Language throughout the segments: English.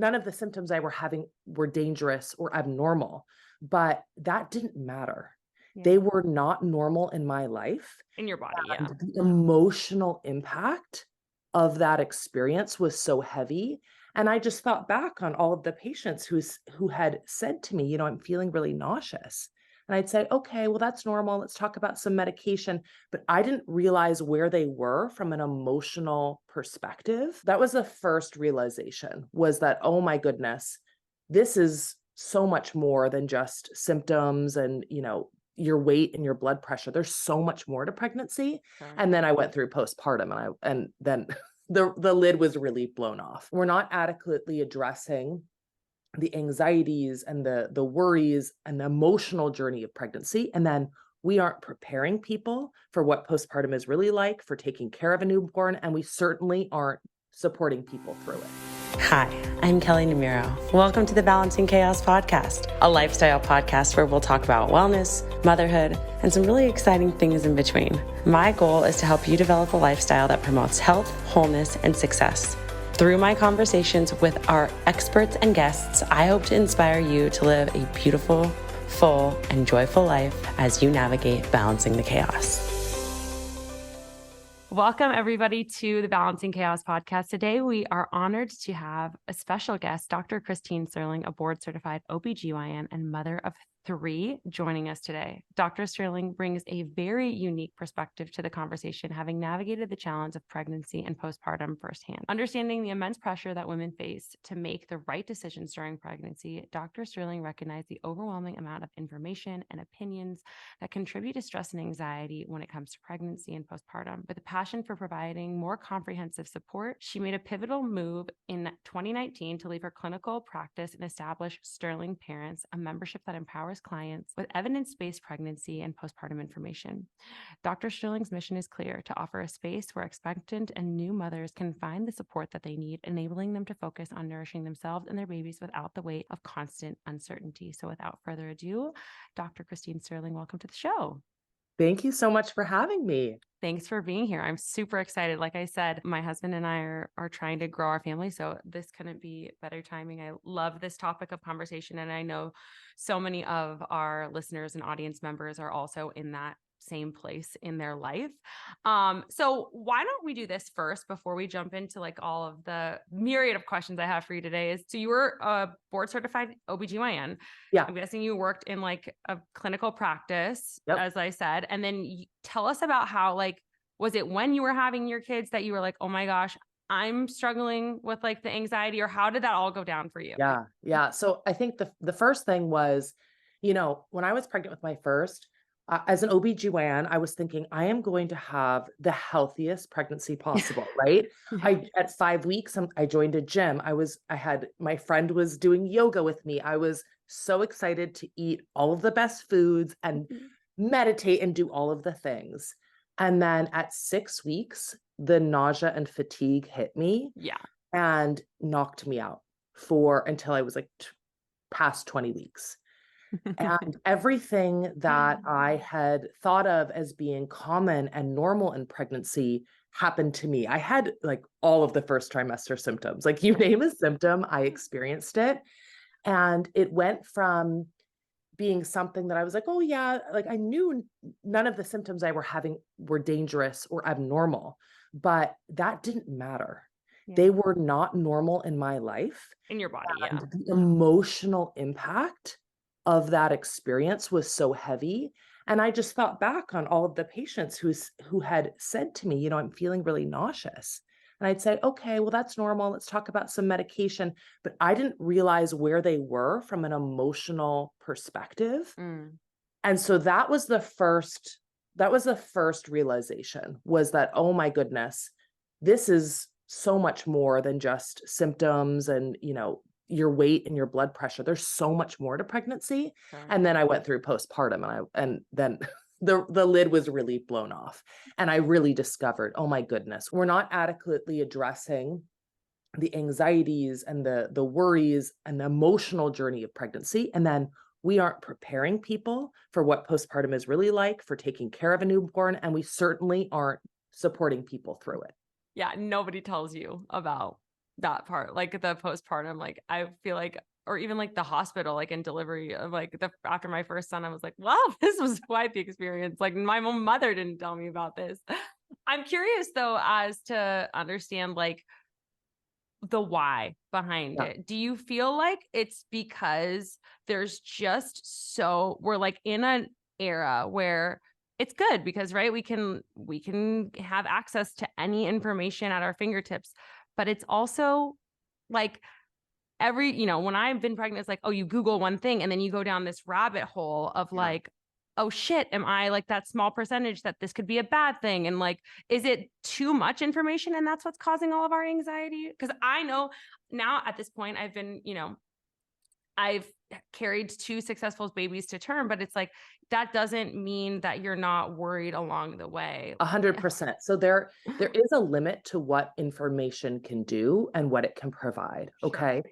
none of the symptoms I were having were dangerous or abnormal, but that didn't matter. They Yeah. were not normal in my life. In your body, And yeah. the emotional impact of that experience was so heavy. And I just thought back on all of the patients who had said to me, I'm feeling really nauseous. And I'd say, okay, well, that's normal. Let's talk about some medication. But I didn't realize where they were from an emotional perspective. That was the first realization, was that, oh my goodness, this is so much more than just symptoms and, your weight and your blood pressure. There's so much more to pregnancy. Sure. And then I went through postpartum and then the lid was really blown off. We're not adequately addressing the anxieties and the worries and the emotional journey of pregnancy. And then we aren't preparing people for what postpartum is really like, for taking care of a newborn. And we certainly aren't supporting people through it. Hi, I'm Kelly Namiro. Welcome to the Balancing Chaos podcast, a lifestyle podcast where we'll talk about wellness, motherhood, and some really exciting things in between. My goal is to help you develop a lifestyle that promotes health, wholeness, and success. Through my conversations with our experts and guests, I hope to inspire you to live a beautiful, full, and joyful life as you navigate balancing the chaos. Welcome, everybody, to the Balancing Chaos podcast. Today, we are honored to have a special guest, Dr. Christine Sterling, a board-certified OBGYN and mother of 3, joining us today. Dr. Sterling brings a very unique perspective to the conversation, having navigated the challenge of pregnancy and postpartum firsthand. Understanding the immense pressure that women face to make the right decisions during pregnancy, Dr. Sterling recognized the overwhelming amount of information and opinions that contribute to stress and anxiety when it comes to pregnancy and postpartum. With a passion for providing more comprehensive support, she made a pivotal move in 2019 to leave her clinical practice and establish Sterling Parents, a membership that empowers clients with evidence-based pregnancy and postpartum information. Dr. Sterling's mission is clear: to offer a space where expectant and new mothers can find the support that they need, enabling them to focus on nourishing themselves and their babies without the weight of constant uncertainty. So without further ado, Dr. Christine Sterling, welcome to the show. Thank you so much for having me. Thanks for being here. I'm super excited. Like I said, my husband and I are trying to grow our family, so this couldn't be better timing. I love this topic of conversation, and I know so many of our listeners and audience members are also in that same place in their life. So why don't we do this first before we jump into like all of the myriad of questions I have for you today? So you were a board certified OBGYN. Yeah. I'm guessing you worked in like a clinical practice, Yep. as I said, and then tell us about how, like, was it when you were having your kids that you were like, oh my gosh, I'm struggling with like the anxiety, or how did that all go down for you? Yeah. Yeah. So I think the first thing was, when I was pregnant with my first, as an OBGYN, I was thinking, I am going to have the healthiest pregnancy possible, right? Yeah. At 5 weeks, I joined a gym. My friend was doing yoga with me. I was so excited to eat all of the best foods and meditate and do all of the things. And then at 6 weeks, the nausea and fatigue hit me Yeah. and knocked me out until I was like past 20 weeks. And everything that I had thought of as being common and normal in pregnancy happened to me. I had like all of the first trimester symptoms. Like, you name a symptom, I experienced it. And it went from being something that I was like, oh yeah, like I knew none of the symptoms I were having were dangerous or abnormal, but that didn't matter. Yeah. They were not normal in my life. In your body, yeah. And the emotional impact of that experience was so heavy. And I just thought back on all of the patients who had said to me, I'm feeling really nauseous. And I'd say, okay, well, that's normal. Let's talk about some medication. But I didn't realize where they were from an emotional perspective. Mm. And so that was the first realization, was that, oh my goodness, this is so much more than just symptoms and, your weight and your blood pressure. There's so much more to pregnancy. Sure. And then I went through postpartum and then the lid was really blown off. And I really discovered, oh my goodness, we're not adequately addressing the anxieties and the worries and the emotional journey of pregnancy. And then we aren't preparing people for what postpartum is really like, for taking care of a newborn. And we certainly aren't supporting people through it. Yeah. Nobody tells you about that part, like the postpartum, like I feel like, or even like the hospital, like in delivery of like after my first son, I was like, well, this was quite the experience. Like my own mother didn't tell me about this. I'm curious though, as to understand like the why behind Yeah. it. Do you feel like it's because there's just we're like in an era where it's good because right we can have access to any information at our fingertips, but it's also like when I've been pregnant, it's like, oh, you Google one thing and then you go down this rabbit hole of like, oh shit, am I like that small percentage that this could be a bad thing? And like, is it too much information and that's what's causing all of our anxiety? Because I know now at this point, I've carried 2 successful babies to term, but it's like, that doesn't mean that you're not worried along the way. 100%. So there is a limit to what information can do and what it can provide. Sure. Okay.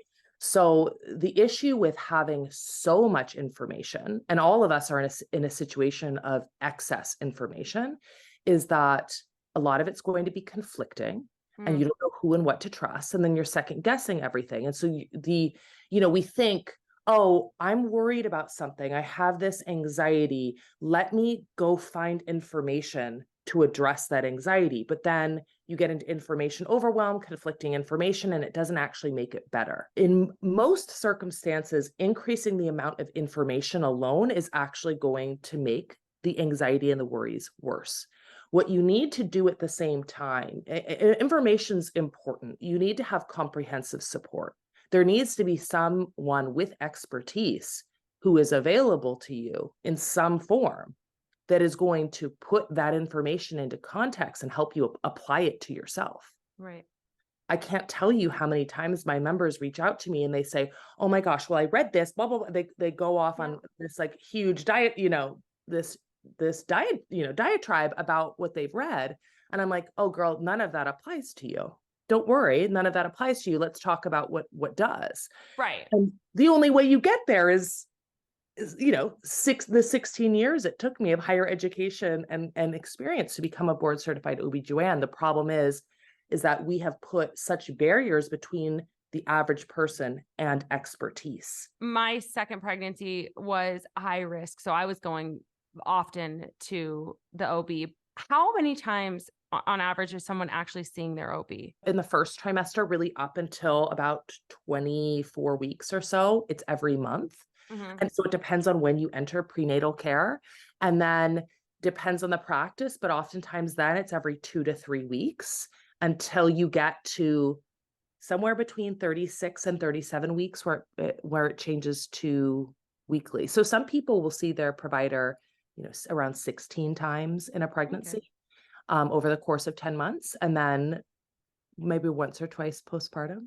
So the issue with having so much information, and all of us are in a situation of excess information, is that a lot of it's going to be conflicting and you don't know who and what to trust. And then you're second guessing everything. And so we think, oh, I'm worried about something. I have this anxiety. Let me go find information to address that anxiety. But then you get into information overwhelm, conflicting information, and it doesn't actually make it better. In most circumstances, increasing the amount of information alone is actually going to make the anxiety and the worries worse. What you need to do at the same time, information's important. You need to have comprehensive support. There needs to be someone with expertise who is available to you in some form that is going to put that information into context and help you apply it to yourself. Right. I can't tell you how many times my members reach out to me and they say, oh my gosh, well, I read this, blah, blah, blah. They go off on this like huge diet, this diatribe about what they've read. And I'm like, oh girl, none of that applies to you. Don't worry, none of that applies to you. Let's talk about what does. Right. And the only way you get there is the 16 years it took me of higher education and experience to become a board certified OB/GYN. The problem is that we have put such barriers between the average person and expertise. My second pregnancy was high risk. So I was going often to the OB. How many times on average is someone actually seeing their OB? In the first trimester, really up until about 24 weeks or so, it's every month. Mm-hmm. And so it depends on when you enter prenatal care, and then depends on the practice, but oftentimes then it's every 2 to 3 weeks until you get to somewhere between 36 and 37 weeks where it changes to weekly. So some people will see their provider, around 16 times in a pregnancy. Okay. Over the course of 10 months, and then maybe once or twice postpartum.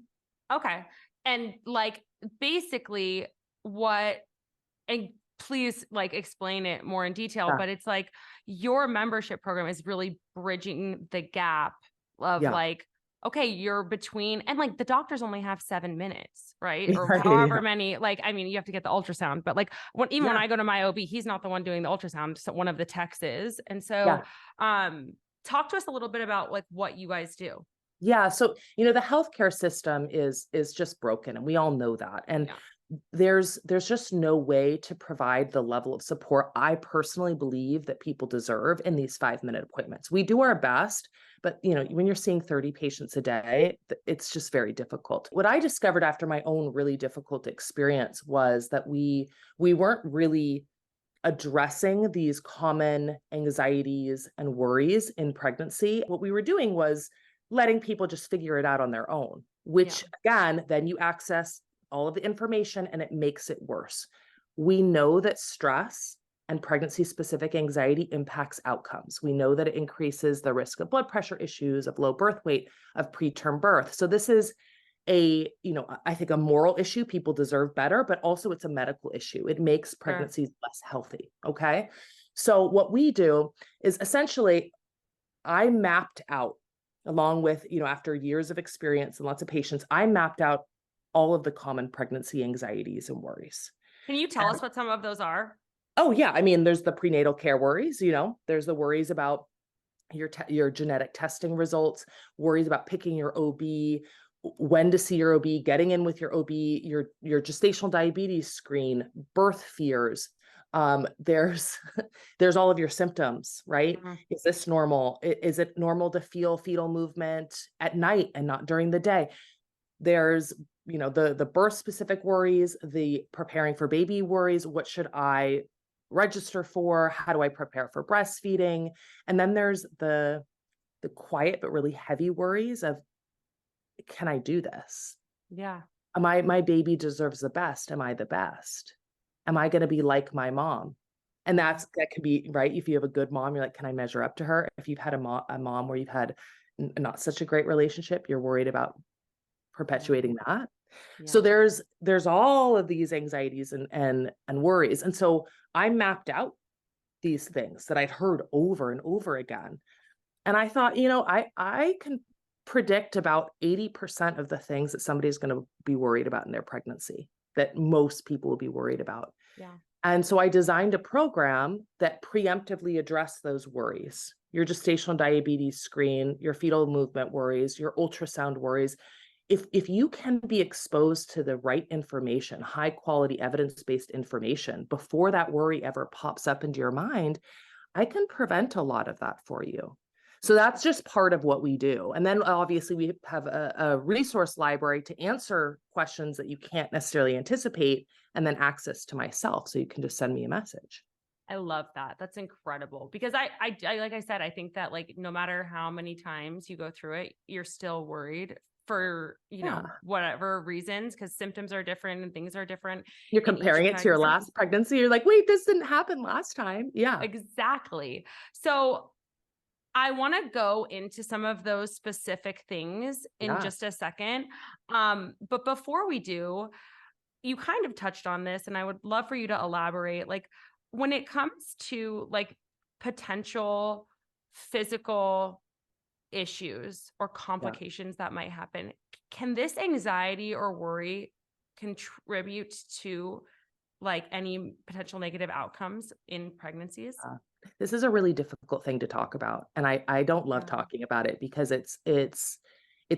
Okay. And like basically and please like explain it more in detail, but it's like your membership program is really bridging the gap of like, okay, you're between, and like the doctors only have 7 minutes, right? Or however many, like, I mean, you have to get the ultrasound, but like when I go to my OB, he's not the one doing the ultrasound. So one of the techs is. And so, talk to us a little bit about like what you guys do. Yeah. So, the healthcare system is just broken, and we all know that. And there's just no way to provide the level of support I personally believe that people deserve in these 5-minute appointments. We do our best, but when you're seeing 30 patients a day, it's just very difficult. What I discovered after my own really difficult experience was that we weren't really addressing these common anxieties and worries in pregnancy. What we were doing was letting people just figure it out on their own, which again, then you access all of the information and it makes it worse. We know that stress and pregnancy-specific anxiety impacts outcomes. We know that it increases the risk of blood pressure issues, of low birth weight, of preterm birth. So this is I think a moral issue. People deserve better, but also it's a medical issue. It makes pregnancies less healthy. Okay. So what we do is essentially, I mapped out, along with, after years of experience and lots of patients, I mapped out all of the common pregnancy anxieties and worries. Can you tell us what some of those are? Oh yeah. I mean, there's the prenatal care worries, there's the worries about your genetic testing results, worries about picking your OB, when to see your OB, getting in with your OB, your gestational diabetes screen, birth fears. There's there's all of your symptoms, right? Mhm. Is this normal? Is it normal to feel fetal movement at night and not during the day? There's, the birth specific worries, the preparing for baby worries. What should I register for? How do I prepare for breastfeeding? And then there's the quiet but really heavy worries of, can I do this? Yeah. My baby deserves the best. Am I the best? Am I going to be like my mom? And that can be right. If you have a good mom, you're like, can I measure up to her? If you've had a mom where you've had not such a great relationship, you're worried about perpetuating that. So Yeah. there's all of these anxieties and worries. And so I mapped out these things that I'd heard over and over again. And I thought, I can predict about 80% of the things that somebody's going to be worried about in their pregnancy, that most people will be worried about. Yeah. And so I designed a program that preemptively addressed those worries: your gestational diabetes screen, your fetal movement worries, your ultrasound worries. If you can be exposed to the right information, high quality evidence-based information, before that worry ever pops up into your mind, I can prevent a lot of that for you. So that's just part of what we do. And then obviously we have a resource library to answer questions that you can't necessarily anticipate, and then access to myself. So you can just send me a message. I love that. That's incredible, because I like I said, I think that like no matter how many times you go through it, you're still worried for, Yeah. whatever reasons, because symptoms are different and things are different You're in each comparing it to your pregnancy. last pregnancy. You're like, wait, this didn't happen last time. Yeah. Exactly. So I want to go into some of those specific things in Yeah. just a second. But before we do, you kind of touched on this, and I would love for you to elaborate. Like, when it comes to like potential physical issues or Yeah. complications that might happen, can this anxiety or worry contribute to like any potential negative outcomes in pregnancies? This is a really difficult thing to talk about. And I don't love Yeah. talking about it, because it's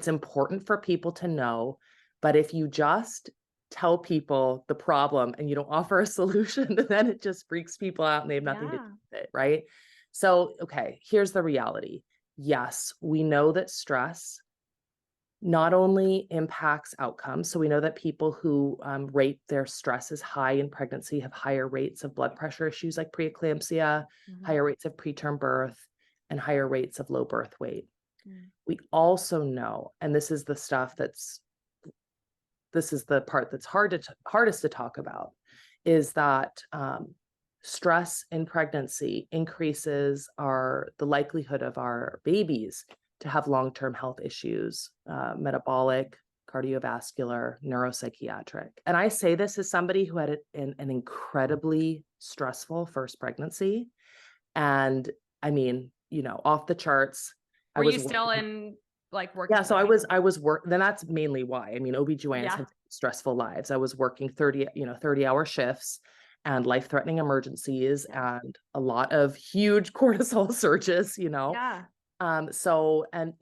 important for people to know. But if you just tell people the problem and you don't offer a solution, then it just freaks people out and they have nothing to do Yeah. with it, right? So, okay, here's the reality. Yes, we know that stress not only impacts outcomes. So we know that people who rate their stress as high in pregnancy have higher rates of blood pressure issues like preeclampsia, Mhm. higher rates of preterm birth, and higher rates of low birth weight. Mm. We also know, and this is the part that's hardest to talk about, is that stress in pregnancy increases the likelihood of our babies to have long-term health issues, metabolic, cardiovascular, neuropsychiatric. And I say this as somebody who had an incredibly stressful first pregnancy. And I mean, off the charts. Were you still in like working? Yeah, so I was then that's mainly why. I mean, OBGYNs Yeah. have stressful lives. I was working 30-hour shifts and life-threatening emergencies, Yeah. and a lot of huge cortisol surges. Yeah. So, and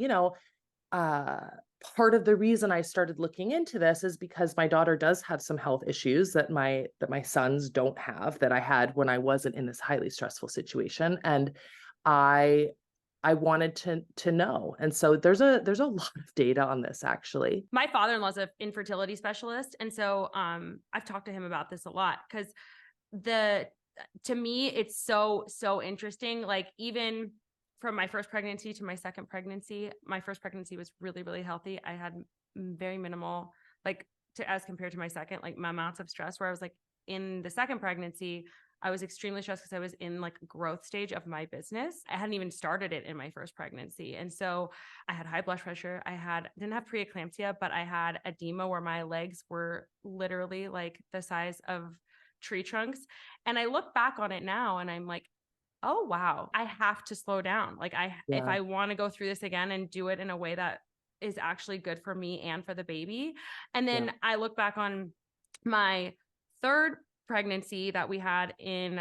part of the reason I started looking into this is because my daughter does have some health issues that my sons don't have, that I had when I wasn't in this highly stressful situation. And I wanted to know. And so there's a lot of data on this, actually. My father-in-law's an infertility specialist. And so I've talked to him about this a lot, because to me, it's so interesting. Like, even from my first pregnancy to my second pregnancy, my first pregnancy was really, really healthy. I had very minimal, like, as compared to my second, like my amounts of stress, where I was like, in the second pregnancy, I was extremely stressed because I was in like growth stage of my business. I hadn't even started it in my first pregnancy. And so I had high blood pressure. Didn't have preeclampsia, but I had edema where my legs were literally like the size of tree trunks. And I look back on it now and I'm like, oh, wow, I have to slow down. Like if Yeah. I want to go through this again and do it in a way that is actually good for me and for the baby. And then I look back on my third pregnancy that we had in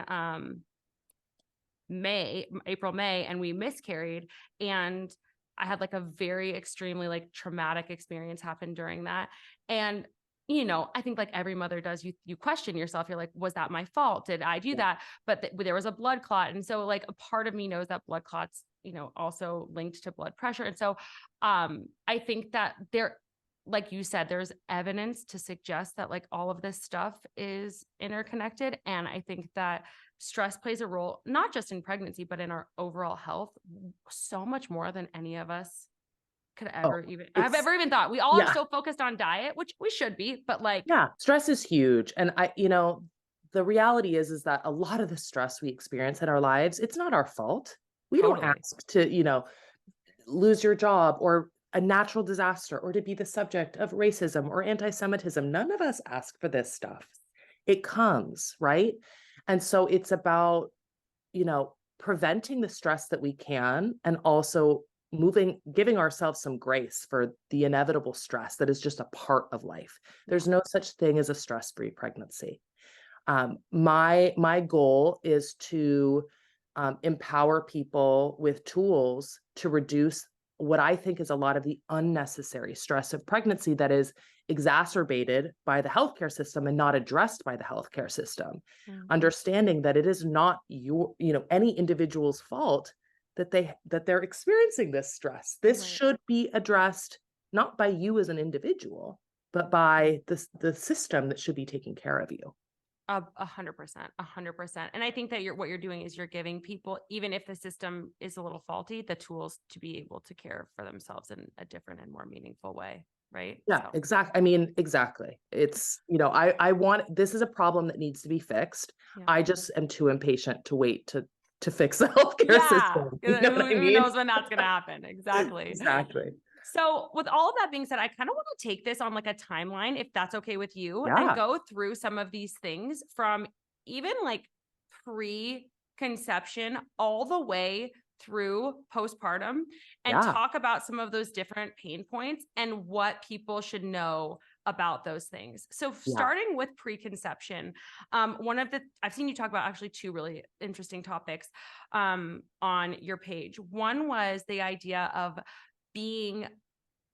April, May, and we miscarried. And I had like a very extremely like traumatic experience happen during that. And, you know, I think like every mother does, you question yourself. You're like, was that my fault? Did I do that? But there was a blood clot. And so like a part of me knows that blood clots, you know, also linked to blood pressure. And so I think that there, like you said, there's evidence to suggest that like all of this stuff is interconnected. And I think that stress plays a role, not just in pregnancy, but in our overall health, so much more than any of us could ever have ever even thought. We all are so focused on diet, which we should be, but like, stress is huge. And the reality is that a lot of the stress we experience in our lives, it's not our fault. We don't ask to, lose your job or a natural disaster or to be the subject of racism or anti-Semitism. None of us ask for this stuff. It comes, right? And so it's about, preventing the stress that we can, and also giving ourselves some grace for the inevitable stress that is just a part of life. There's no such thing as a stress-free pregnancy. My goal is to empower people with tools to reduce what I think is a lot of the unnecessary stress of pregnancy that is exacerbated by the healthcare system and not addressed by the healthcare system. Understanding that it is not any individual's fault that they're experiencing this stress. This should be addressed not by you as an individual, but by the system that should be taking care of you. 100%. And I think that what you're doing is you're giving people, even if the system is a little faulty, the tools to be able to care for themselves in a different and more meaningful way. Right. Yeah, exactly. I mean, exactly. It's, this is a problem that needs to be fixed. Yeah. I just am too impatient to wait to fix the healthcare system. You know what I mean? Who knows when that's going to happen? Exactly. Exactly. So with all of that being said, I kind of want to take this on like a timeline, if that's okay with you, and go through some of these things from even like pre-conception all the way through postpartum, and talk about some of those different pain points and what people should know about those things. So starting with preconception, I've seen you talk about actually two really interesting topics on your page. One was the idea of being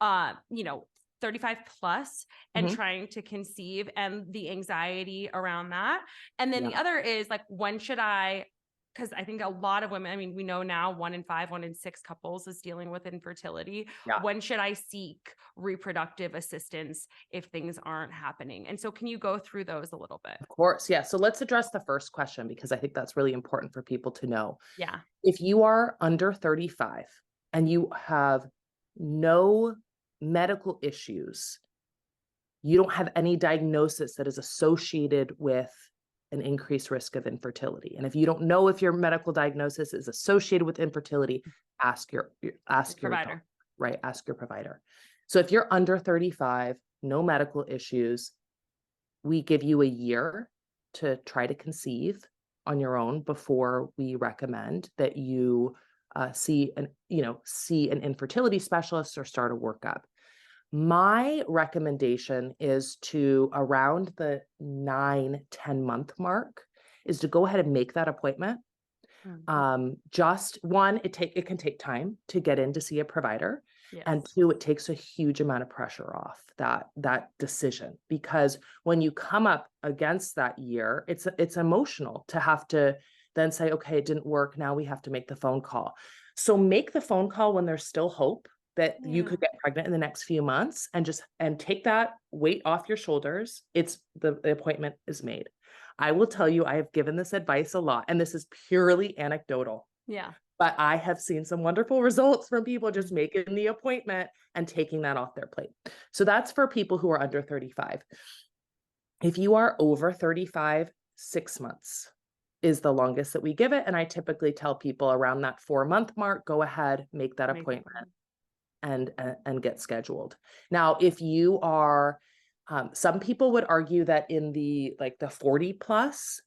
35 plus and trying to conceive and the anxiety around that. And then the other is like, when should I, because I think a lot of women, I mean, we know now 1 in 5, 1 in 6 couples is dealing with infertility. When should I seek reproductive assistance if things aren't happening? And so can you go through those a little bit? Of course. Yeah. So let's address the first question, because I think that's really important for people to know. Yeah. If you are under 35 and you have no medical issues, you don't have any diagnosis that is associated with an increased risk of infertility. And if you don't know if your medical diagnosis is associated with infertility, ask your provider. Doctor, right? Ask your provider. So if you're under 35, no medical issues, we give you a year to try to conceive on your own before we recommend that you see an infertility specialist or start a workup. My recommendation is to, around the 9-10 month mark, is to go ahead and make that appointment. Just one, it can take time to get in to see a provider. Yes. And two, it takes a huge amount of pressure off that decision, because when you come up against that year, it's emotional to have to then say, okay, it didn't work. Now we have to make the phone call. So make the phone call when there's still hope that you could get pregnant in the next few months, and take that weight off your shoulders. The appointment is made. I will tell you, I have given this advice a lot, and this is purely anecdotal. Yeah. But I have seen some wonderful results from people just making the appointment and taking that off their plate. So that's for people who are under 35. If you are over 35, 6 months is the longest that we give it. And I typically tell people around that 4-month mark, go ahead, make that appointment and get scheduled. Now, if you are, some people would argue that in the 40 plus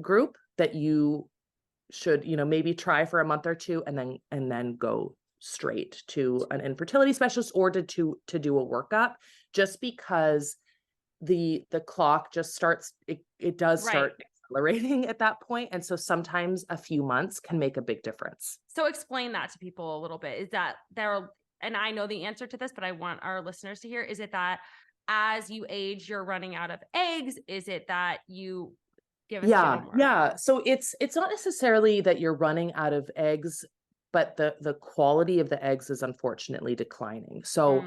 group, that you should, maybe try for a month or two and then go straight to an infertility specialist or to do a workup, just because the clock just starts, it does start accelerating at that point. And so sometimes a few months can make a big difference. So explain that to people a little bit. Is that there, and I know the answer to this, but I want our listeners to hear, is it that as you age, you're running out of eggs? Is it that you give us a Yeah, bit more? yeah. So it's not necessarily that you're running out of eggs, but the quality of the eggs is unfortunately declining. So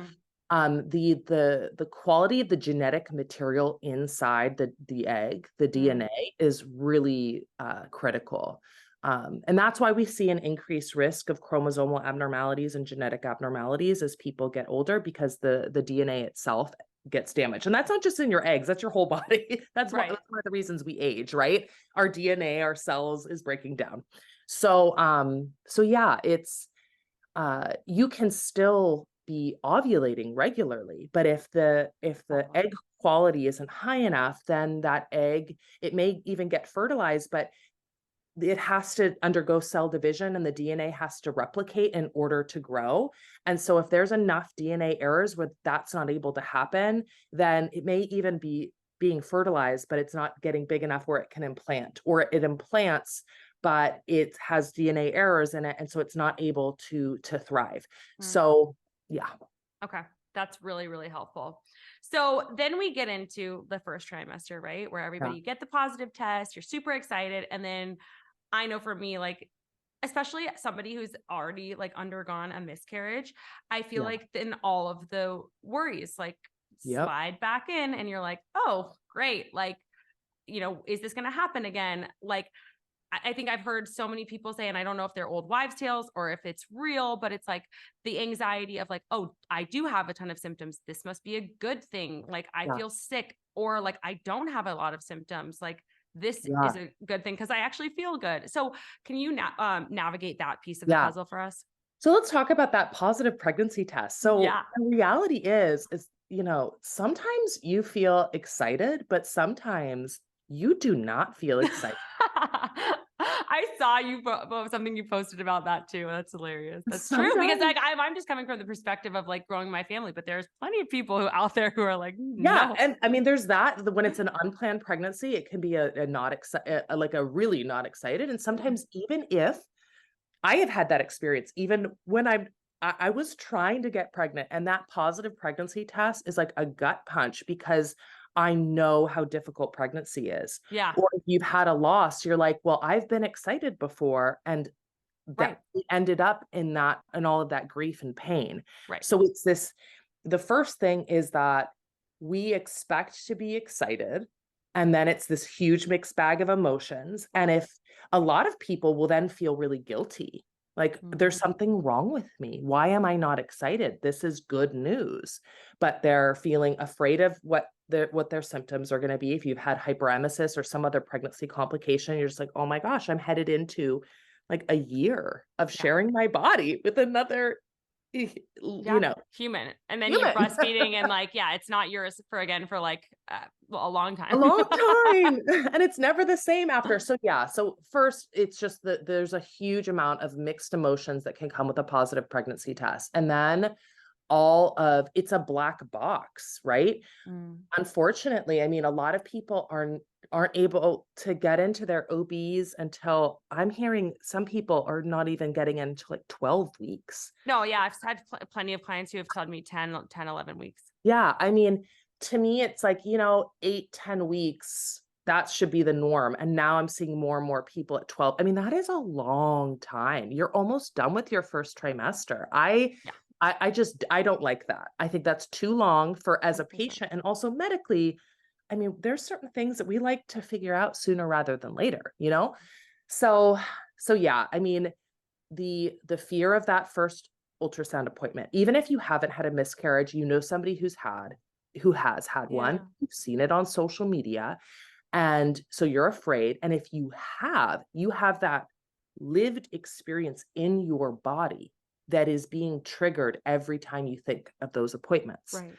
the quality of the genetic material inside the egg, the DNA, is really critical. And that's why we see an increased risk of chromosomal abnormalities and genetic abnormalities as people get older, because the DNA itself gets damaged. And that's not just in your eggs, that's your whole body. That's Right. one of the reasons we age, right? Our DNA, our cells is breaking down. So yeah, it's you can still be ovulating regularly, but if the egg quality isn't high enough, then that egg, it may even get fertilized, but it has to undergo cell division and the DNA has to replicate in order to grow. And so if there's enough DNA errors where that's not able to happen, then it may even be being fertilized, but it's not getting big enough where it can implant, or it implants, but it has DNA errors in it. And so it's not able to thrive. So yeah. Okay. That's really, really helpful. So then we get into the first trimester, right? Where everybody, you get the positive test, you're super excited. And then I know for me, like, especially somebody who's already like undergone a miscarriage, I feel like then all of the worries like slide back in and you're like, oh, great. Like, is this going to happen again? Like, I think I've heard so many people say, and I don't know if they're old wives' tales or if it's real, but it's like the anxiety of like, oh, I do have a ton of symptoms. This must be a good thing. Like I feel sick, or like I don't have a lot of symptoms. Like this is a good thing because I actually feel good. So can you navigate that piece of the puzzle for us? So let's talk about that positive pregnancy test. So the reality is, sometimes you feel excited, but sometimes you do not feel excited. I saw you something you posted about that too. That's hilarious. That's true, because like I'm just coming from the perspective of like growing my family, but there's plenty of people out there who are like, no. And I mean, there's that when it's an unplanned pregnancy, it can be a not like a really not excited, and sometimes even if I have had that experience, even when I was trying to get pregnant, and that positive pregnancy test is like a gut punch because I know how difficult pregnancy is. Yeah. Or if you've had a loss, you're like, well, I've been excited before, and that ended up in all of that grief and pain. Right. So the first thing is that we expect to be excited, and then it's this huge mixed bag of emotions. And if a lot of people will then feel really guilty, like there's something wrong with me. Why am I not excited? This is good news. But they're feeling afraid of what their symptoms are going to be. If you've had hyperemesis or some other pregnancy complication, you're just like, oh my gosh, I'm headed into like a year of sharing my body with another human. And then you're breastfeeding and like, it's not yours for like a long time. A long time. And it's never the same after. So so first, it's just that there's a huge amount of mixed emotions that can come with a positive pregnancy test. And then it's a black box, right? Unfortunately, I mean, a lot of people aren't able to get into their OBs until, I'm hearing some people are not even getting into like 12 weeks. No, I've had plenty of clients who have told me 10, 11 weeks. Yeah. I mean, to me, it's like, 8, 10 weeks, that should be the norm. And now I'm seeing more and more people at 12. I mean, that is a long time. You're almost done with your first trimester. I don't like that. I think that's too long as a patient, and also medically. I mean, there's certain things that we like to figure out sooner rather than later, So yeah, I mean, the fear of that first ultrasound appointment, even if you haven't had a miscarriage, somebody who has had one, you've seen it on social media. And so you're afraid. And if you have that lived experience in your body that is being triggered every time you think of those appointments. Right.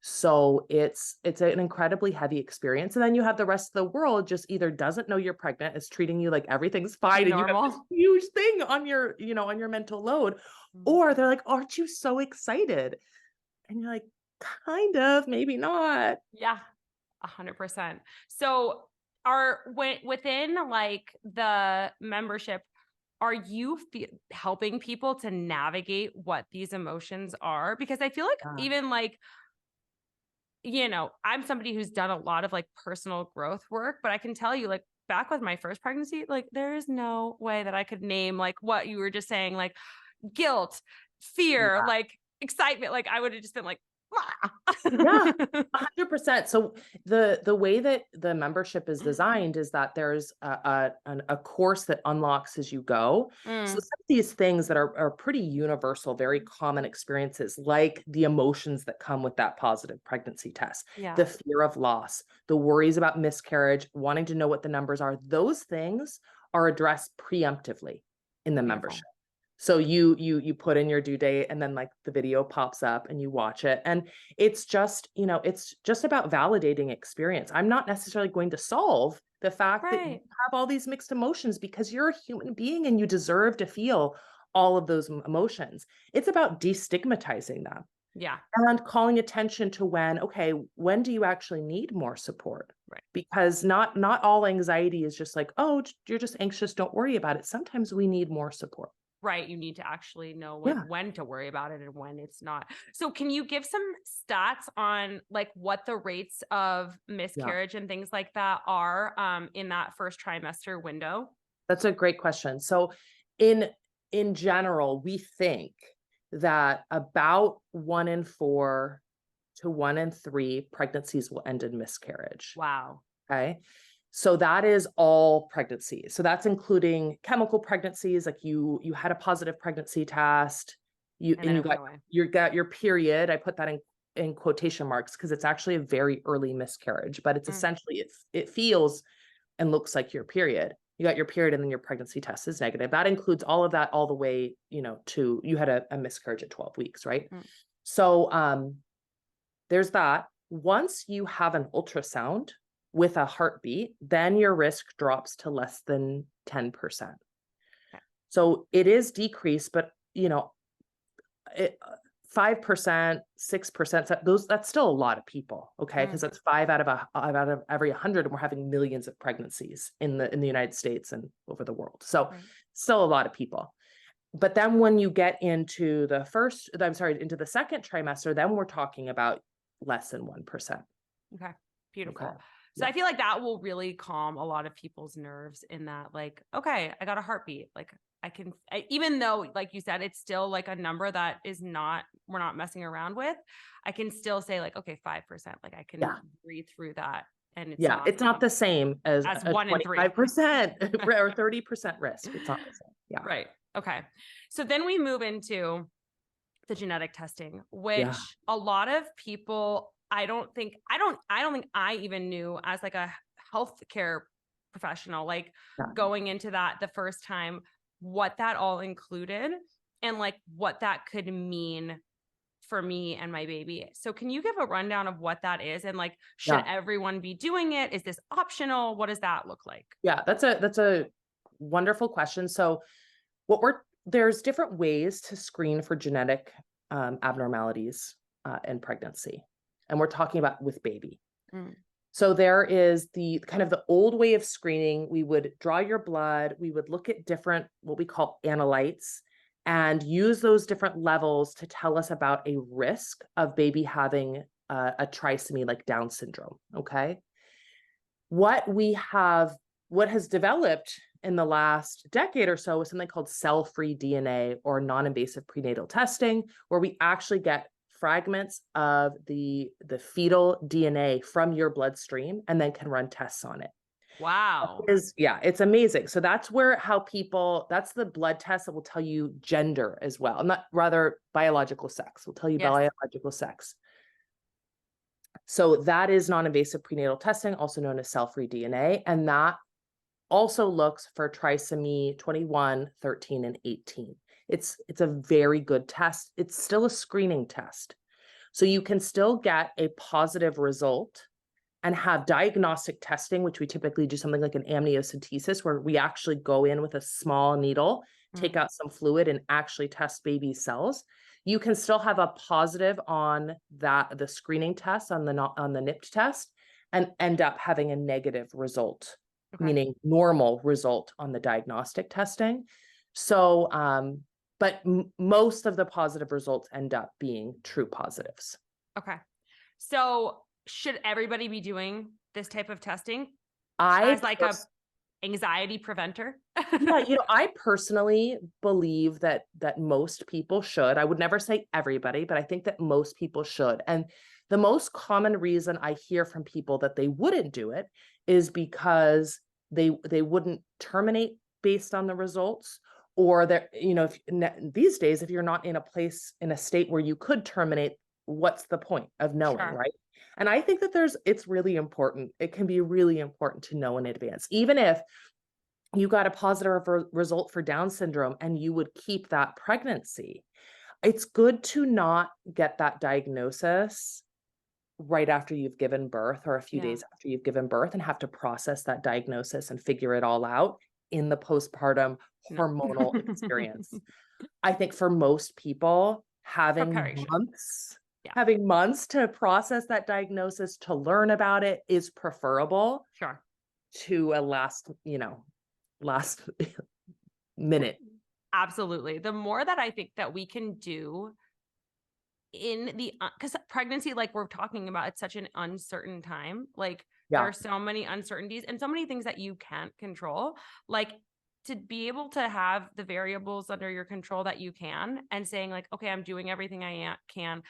So it's an incredibly heavy experience. And then you have the rest of the world just either doesn't know you're pregnant, is treating you like everything's fine, and you have this huge thing on your, on your mental load, or they're like, aren't you so excited? And you're like, kind of, maybe not. Yeah. 100%. So within like the membership, are you helping people to navigate what these emotions are? Because I feel like even like, I'm somebody who's done a lot of like personal growth work, but I can tell you like back with my first pregnancy, like there is no way that I could name like what you were just saying, like guilt, fear, Yeah. like excitement. Like I would have just been like, Yeah, 100%. So the way that the membership is designed is that there's a course that unlocks as you go. So some of these things that are pretty universal, very common experiences, like the emotions that come with that positive pregnancy test, Yeah. the fear of loss, the worries about miscarriage, wanting to know what the numbers are, those things are addressed preemptively in the membership. So you put in your due date and then like the video pops up and you watch it. And it's just, it's just about validating experience. I'm not necessarily going to solve the fact that you have all these mixed emotions because you're a human being and you deserve to feel all of those emotions. It's about destigmatizing them. Yeah. And calling attention to when do you actually need more support? Right. Because not all anxiety is just like, oh, you're just anxious, don't worry about it. Sometimes we need more support. Right. You need to actually know when to worry about it and when it's not. So can you give some stats on like what the rates of miscarriage and things like that are in that first trimester window? That's a great question. So in general, we think that about 1 in 4 to 1 in 3 pregnancies will end in miscarriage. Wow. Okay. So that is all pregnancies. So that's including chemical pregnancies, like you had a positive pregnancy test, you got your period. I put that in quotation marks because it's actually a very early miscarriage, but it's essentially it feels and looks like your period. You got your period and then your pregnancy test is negative. That includes all of that all the way, to you had a miscarriage at 12 weeks, right? So there's that. Once you have an ultrasound with a heartbeat, then your risk drops to less than 10%. Okay. So it is decreased, but 5%, 6%, that's still a lot of people. Okay. Because that's 5 out of every 100. And we're having millions of pregnancies in the United States and over the world. So still a lot of people. But then when you get into the second trimester, then we're talking about less than 1%. Okay. Beautiful. Okay. So I feel like that will really calm a lot of people's nerves in that, like, okay, I got a heartbeat. Like even though, like you said, it's still like a number that we're not messing around with. I can still say like, okay, 5%, like I can breathe through that. And it's not the same as a 1 in 3 25% or 30% risk. It's not the same. Yeah. Right. Okay. So then we move into the genetic testing, which a lot of people, I don't think I even knew as like a healthcare professional, like going into that the first time, what that all included and like what that could mean for me and my baby. So can you give a rundown of what that is? And like, should everyone be doing it? Is this optional? What does that look like? Yeah, that's a wonderful question. So there's different ways to screen for genetic abnormalities in pregnancy. And we're talking about with baby. So there is the kind of the old way of screening. We would draw your blood. We would look at different, what we call analytes, and use those different levels to tell us about a risk of baby having a trisomy like Down syndrome. Okay. What has developed in the last decade or so is something called cell-free DNA or non-invasive prenatal testing, where we actually get fragments of the fetal DNA from your bloodstream and then can run tests on it. Wow. It's amazing. So that's that's the blood test that will tell you gender as well. Not rather biological sex. Will tell you biological sex. So that is non-invasive prenatal testing, also known as cell-free DNA. And that also looks for trisomy 21, 13, and 18. It's a very good test. It's still a screening test. So you can still get a positive result and have diagnostic testing, which we typically do something like an amniocentesis, where we actually go in with a small needle, take out some fluid, and actually test baby cells. You can still have a positive on the screening test, on the NIPT test, and end up having a negative result, Okay. meaning normal result on the diagnostic testing. So, but most of the positive results end up being true positives. Okay. So should everybody be doing this type of testing I as like a anxiety preventer? Yeah, I personally believe that most people should. I would never say everybody, but I think that most people should. And the most common reason I hear from people that they wouldn't do it is because they wouldn't terminate based on the results, or that, if these days, if you're not in a state where you could terminate, what's the point of knowing, Sure. right? And I think that it's really important. It can be really important to know in advance, even if you got a positive result for Down syndrome and you would keep that pregnancy. It's good to not get that diagnosis right after you've given birth or a few Yeah. days after you've given birth and have to process that diagnosis and figure it all out in the postpartum No. hormonal experience. I think for most people, Preparation. Yeah. having months to process that diagnosis, to learn about it, is preferable Sure. to a last minute. Absolutely. The more that I think that we can do in the, because pregnancy, like we're talking about, it's such an uncertain time. Like there Yeah. are so many uncertainties and so many things that you can't control. Like to be able to have the variables under your control that you can, and saying like, okay, I'm doing everything I can.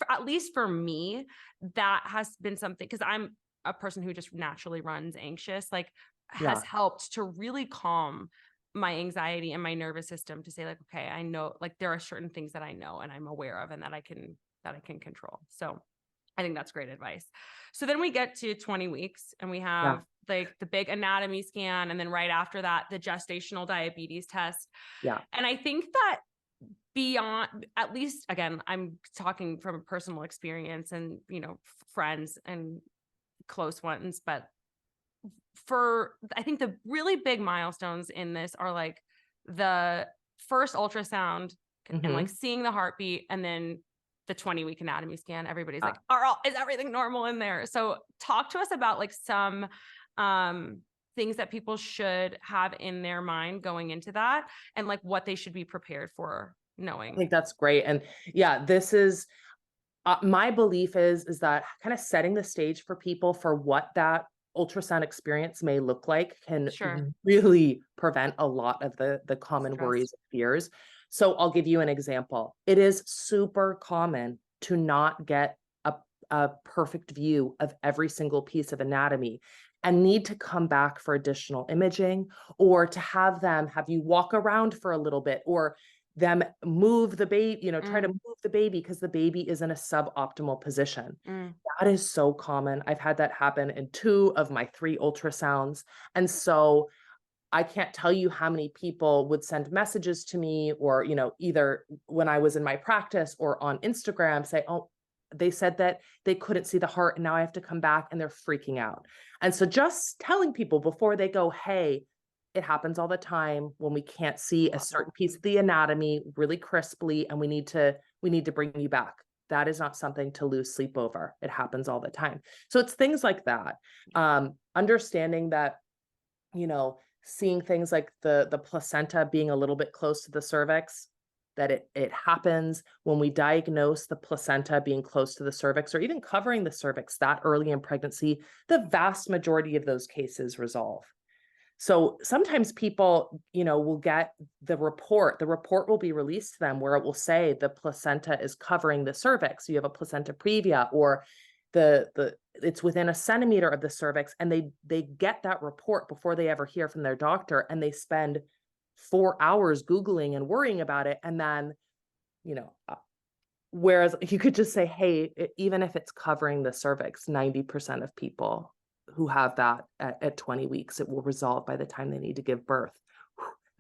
At least for me, that has been something, because I'm a person who just naturally runs anxious, like has Yeah. helped to really calm my anxiety and my nervous system, to say like, okay, I know, like there are certain things that I know and I'm aware of and that I can control. So I think that's great advice. So then we get to 20 weeks and we have like the big anatomy scan. And then right after that, the gestational diabetes test. Yeah. And I think that beyond, at least again, I'm talking from a personal experience and, friends and close ones, but I think the really big milestones in this are like the first ultrasound and like seeing the heartbeat, and then the 20-week anatomy scan. Everybody's like, is everything normal in there? So talk to us about like some things that people should have in their mind going into that, and like what they should be prepared for knowing. I think that's great. And yeah, this is my belief is that kind of setting the stage for people for what that ultrasound experience may look like can really prevent a lot of the common worries and fears. So I'll give you an example. It is super common to not get a perfect view of every single piece of anatomy and need to come back for additional imaging, or to have you walk around for a little bit, or them move the baby, try to move the baby because the baby is in a suboptimal position. That is so common. I've had that happen in 2 of my 3 ultrasounds. And so I can't tell you how many people would send messages to me, or, either when I was in my practice or on Instagram, say, oh, they said that they couldn't see the heart and now I have to come back, and they're freaking out. And so just telling people before they go, hey, it happens all the time when we can't see a certain piece of the anatomy really crisply, and we need to bring you back. That is not something to lose sleep over. It happens all the time. So it's things like that. Understanding that, seeing things like the placenta being a little bit close to the cervix, that it happens when we diagnose the placenta being close to the cervix, or even covering the cervix that early in pregnancy. The vast majority of those cases resolve. So sometimes people, will get the report. The report will be released to them where it will say the placenta is covering the cervix. So you have a placenta previa, or it's within a centimeter of the cervix, and they get that report before they ever hear from their doctor, and they spend 4 hours Googling and worrying about it. And then, whereas you could just say, hey, even if it's covering the cervix, 90% of people who have that at 20 weeks, it will resolve by the time they need to give birth.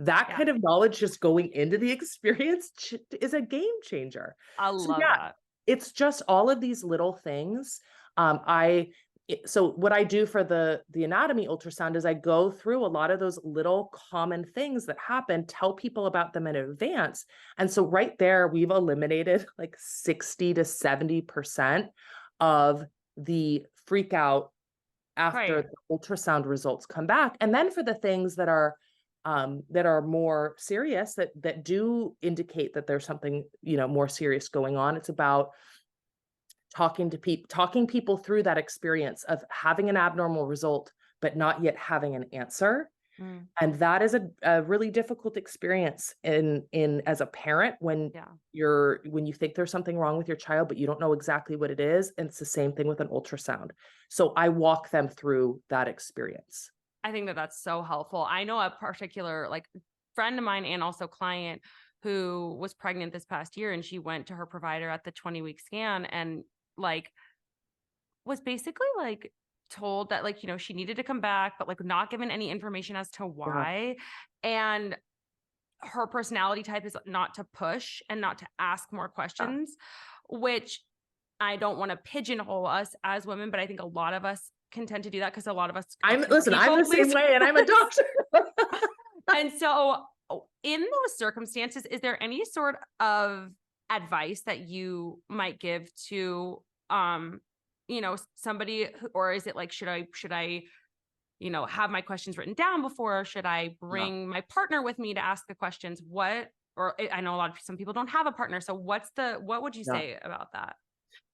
That kind of knowledge just going into the experience is a game changer. I love that. It's just all of these little things. So what I do for the anatomy ultrasound is I go through a lot of those little common things that happen, tell people about them in advance. And so right there, we've eliminated like 60 to 70% of the freak out after Right. the ultrasound results come back. And then for the things that are more serious, that do indicate that there's something, more serious going on, it's about talking people through that experience of having an abnormal result, but not yet having an answer. Mm, And that is a really difficult experience in as a parent when yeah. when you think there's something wrong with your child, but you don't know exactly what it is. And it's the same thing with an ultrasound. So I walk them through that experience. I think that that's so helpful. I know a particular like friend of mine and also client who was pregnant this past year, and she went to her provider at the 20-week scan and like was basically like told that like, she needed to come back, but like not given any information as to Yeah. why. And her personality type is not to push and not to ask more Yeah. questions, which I don't want to pigeonhole us as women, but I think a lot of us can tend to do that because a lot of us are I'm the same pleasers. way, and I'm a doctor. And so in those circumstances, is there any sort of advice that you might give to somebody or is it like should I have my questions written down before, or should I Yeah. bring my partner with me to ask the questions? I know some people don't have a partner. So what would you Yeah. say about that?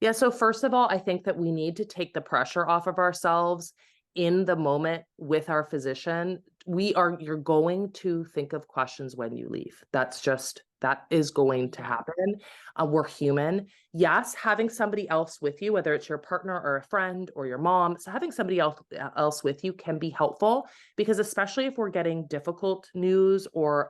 Yeah. So first of all, I think that we need to take the pressure off of ourselves in the moment with our physician. You're going to think of questions when you leave. That is going to Yeah. happen. We're human. Yes, having somebody else with you, whether it's your partner or a friend or your mom, so having somebody else with you can be helpful, because especially if we're getting difficult news or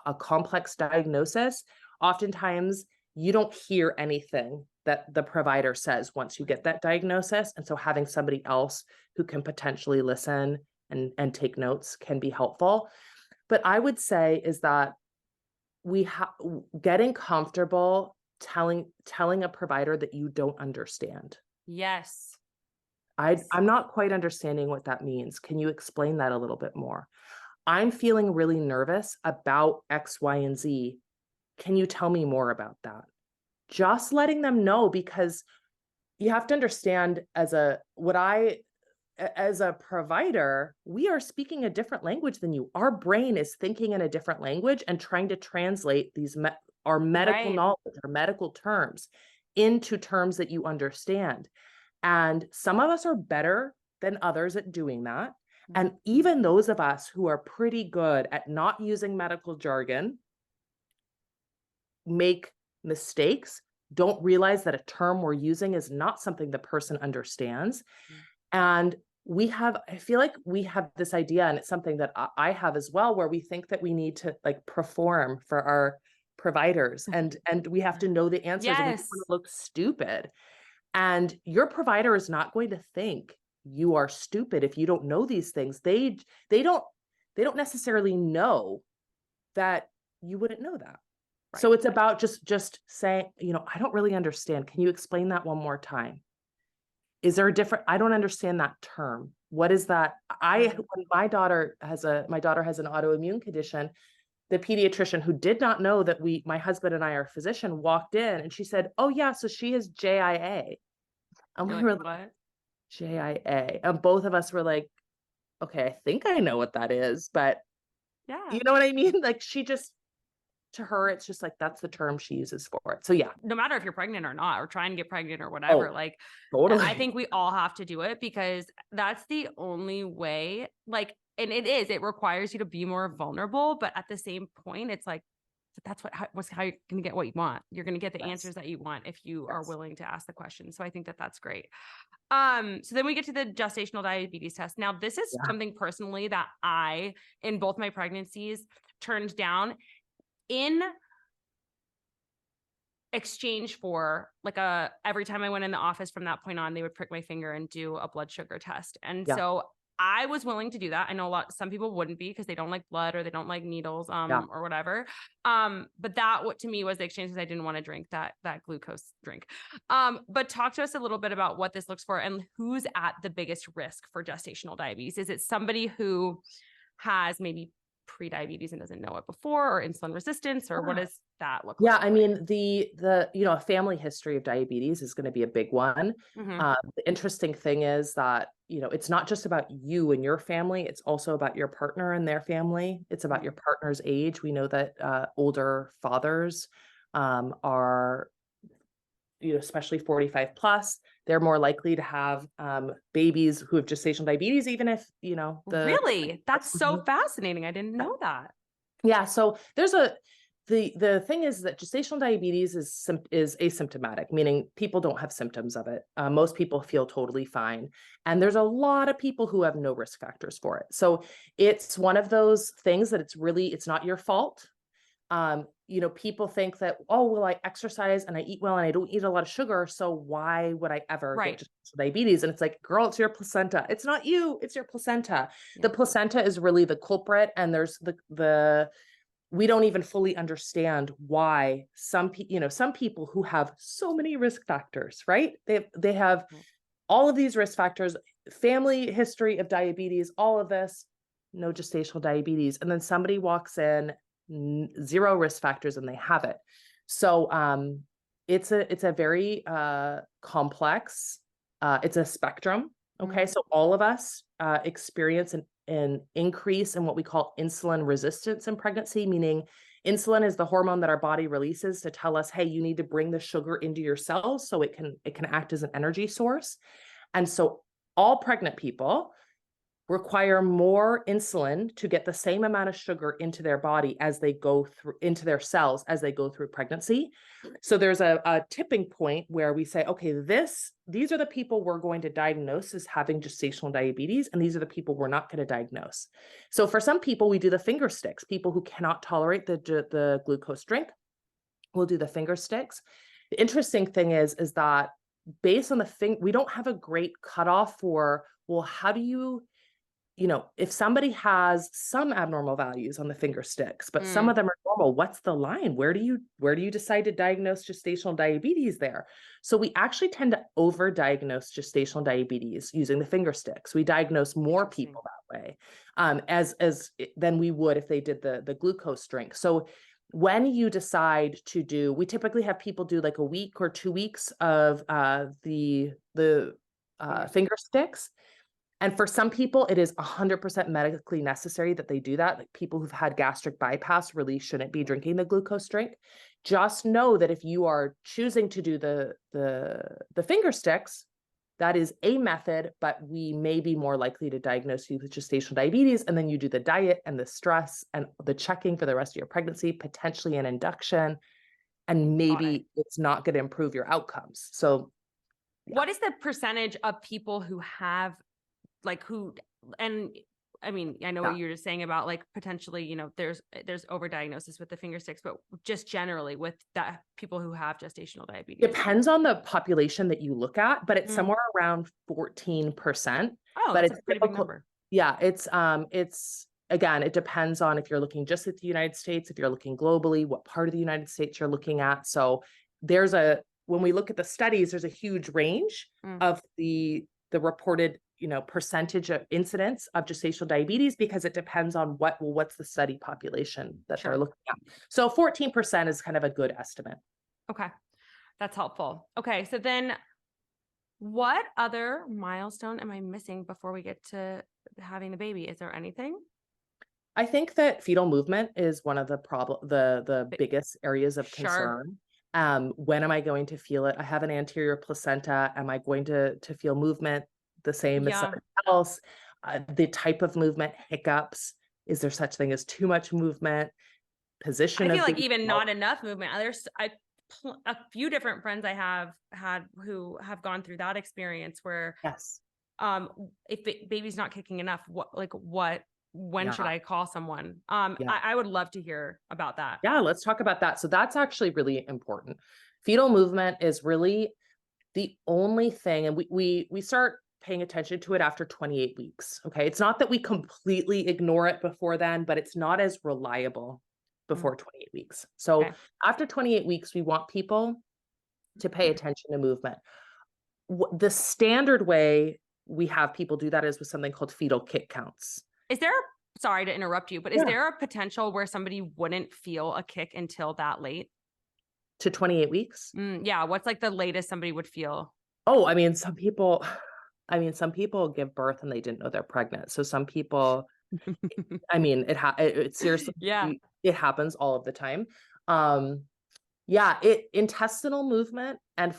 a complex diagnosis, oftentimes you don't hear anything that the provider says once you get that diagnosis. And so having somebody else who can potentially listen and take notes can be helpful. But I would say is that getting comfortable telling a provider that you don't understand. Yes. I'm not quite understanding what that means. Can you explain that a little bit more? I'm feeling really nervous about X, Y, and Z. Can you tell me more about that? Just letting them know, because you have to understand as a provider, we are speaking a different language than you. Our brain is thinking in a different language and trying to translate our medical Right. knowledge, our medical terms into terms that you understand. And some of us are better than others at doing that. And even those of us who are pretty good at not using medical jargon make mistakes, don't realize that a term we're using is not something the person understands. And I feel like we have this idea, and it's something that I have as well, where we think that we need to like perform for our providers and we have to know the answers, and we don't Yes. want to look stupid. And your provider is not going to think you are stupid if you don't know these things. They don't necessarily know that you wouldn't know that. Right. So it's about just saying, I don't really understand. Can you explain that one more time? Is there I don't understand that term. What is that? When my daughter has an autoimmune condition, the pediatrician, who did not know that my husband and I are physician, walked in and she said, "Oh yeah, so she has JIA." And You're we like, were like, what? JIA. And both of us were like, okay, I think I know what that is, but Yeah. you know what I mean? Like to her, it's just like, that's the term she uses for it. So yeah. No matter if you're pregnant or not, or trying to get pregnant or whatever, Oh, like totally. I think we all have to do it because that's the only way, like, and it requires you to be more vulnerable. But at the same point, it's like, that's how you're going to get what you want. You're going to get the answers that you want if you are willing to ask the question. So I think that that's great. So then we get to the gestational diabetes test. Now, this is something personally that I, in both my pregnancies, turned down in exchange for like every time I went in the office from that point on, they would prick my finger and do a blood sugar test. And so I was willing to do that. I know some people wouldn't be because they don't like blood or they don't like needles, or whatever. But that to me was the exchange, because I didn't want to drink that glucose drink. But talk to us a little bit about what this looks for and who's at the biggest risk for gestational diabetes. Is it somebody who has maybe pre-diabetes and doesn't know it before, or insulin resistance, or what does that look like? Yeah, I mean, a family history of diabetes is going to be a big one. Mm-hmm. The interesting thing is that, it's not just about you and your family. It's also about your partner and their family. It's about your partner's age. We know that older fathers are, especially 45 plus, they're more likely to have babies who have gestational diabetes, even if, Really? That's so fascinating. I didn't know that. Yeah. So there's the thing is that gestational diabetes is asymptomatic, meaning people don't have symptoms of it. Most people feel totally fine. And there's a lot of people who have no risk factors for it. So it's one of those things that it's not your fault. People think that, oh, well, I exercise and I eat well and I don't eat a lot of sugar, so why would I ever get gestational diabetes? And it's like, girl, it's your placenta. It's not you, it's your placenta. Yeah. The placenta is really the culprit, and there's we don't even fully understand why some people who have so many risk factors, right? They have all of these risk factors, family history of diabetes, all of this, no gestational diabetes, and then somebody walks in, 0 risk factors, and they have it. So it's a very complex, it's a spectrum. Okay. So all of us experience an increase in what we call insulin resistance in pregnancy, meaning insulin is the hormone that our body releases to tell us, hey, you need to bring the sugar into your cells so it can act as an energy source. And so all pregnant people require more insulin to get the same amount of sugar into their body as they go through into their cells as they go through pregnancy. So there's a tipping point where we say, okay, these are the people we're going to diagnose as having gestational diabetes, and these are the people we're not going to diagnose. So for some people, we do the finger sticks. People who cannot tolerate the glucose drink, we'll do the finger sticks. The interesting thing is that based on we don't have a great cutoff for, well, how do you, if somebody has some abnormal values on the finger sticks, but some of them are normal, what's the line? Where do you decide to diagnose gestational diabetes there? So we actually tend to overdiagnose gestational diabetes using the finger sticks. We diagnose more people that way, than we would if they did the glucose drink. So when you decide to do, we typically have people do like a week or 2 weeks of the finger sticks. And for some people, it is 100% medically necessary that they do that. Like people who've had gastric bypass really shouldn't be drinking the glucose drink. Just know that if you are choosing to do the finger sticks, that is a method, but we may be more likely to diagnose you with gestational diabetes. And then you do the diet and the stress and the checking for the rest of your pregnancy, potentially an induction, and maybe it's not going to improve your outcomes. So what is the percentage of people who have and I mean, I know what you're just saying about like potentially, there's overdiagnosis with the finger sticks, but just generally with that people who have gestational diabetes. Depends on the population that you look at, but it's somewhere around 14%. Oh, but that's it's a pretty big number. Yeah, it's again, it depends on if you're looking just at the United States, if you're looking globally, what part of the United States you're looking at. So when we look at the studies, there's a huge range of the reported percentage of incidence of gestational diabetes, because it depends on what's the study population that they're looking at. So 14% is kind of a good estimate. Okay. That's helpful. Okay. So then what other milestone am I missing before we get to having the baby? Is there anything? I think that fetal movement is one of the biggest areas of concern. When am I going to feel it? I have an anterior placenta. Am I going to feel movement the same as somebody else? The type of movement, hiccups. Is there such thing as too much movement? Position. I feel like even not enough movement. There's a few different friends I have had who have gone through that experience where, if baby's not kicking enough, when should I call someone? I would love to hear about that. Yeah, let's talk about that. So that's actually really important. Fetal movement is really the only thing, and we start paying attention to it after 28 weeks. Okay. It's not that we completely ignore it before then, but it's not as reliable before 28 weeks. So after 28 weeks, we want people to pay attention to movement. The standard way we have people do that is with something called fetal kick counts. Sorry to interrupt you, but is there a potential where somebody wouldn't feel a kick until that late? To 28 weeks? Yeah. What's like the latest somebody would feel? Oh, I mean, some people, I mean, some people give birth and they didn't know they're pregnant. So some people, I mean, it seriously, Yeah. it happens all of the time. Yeah, intestinal movement and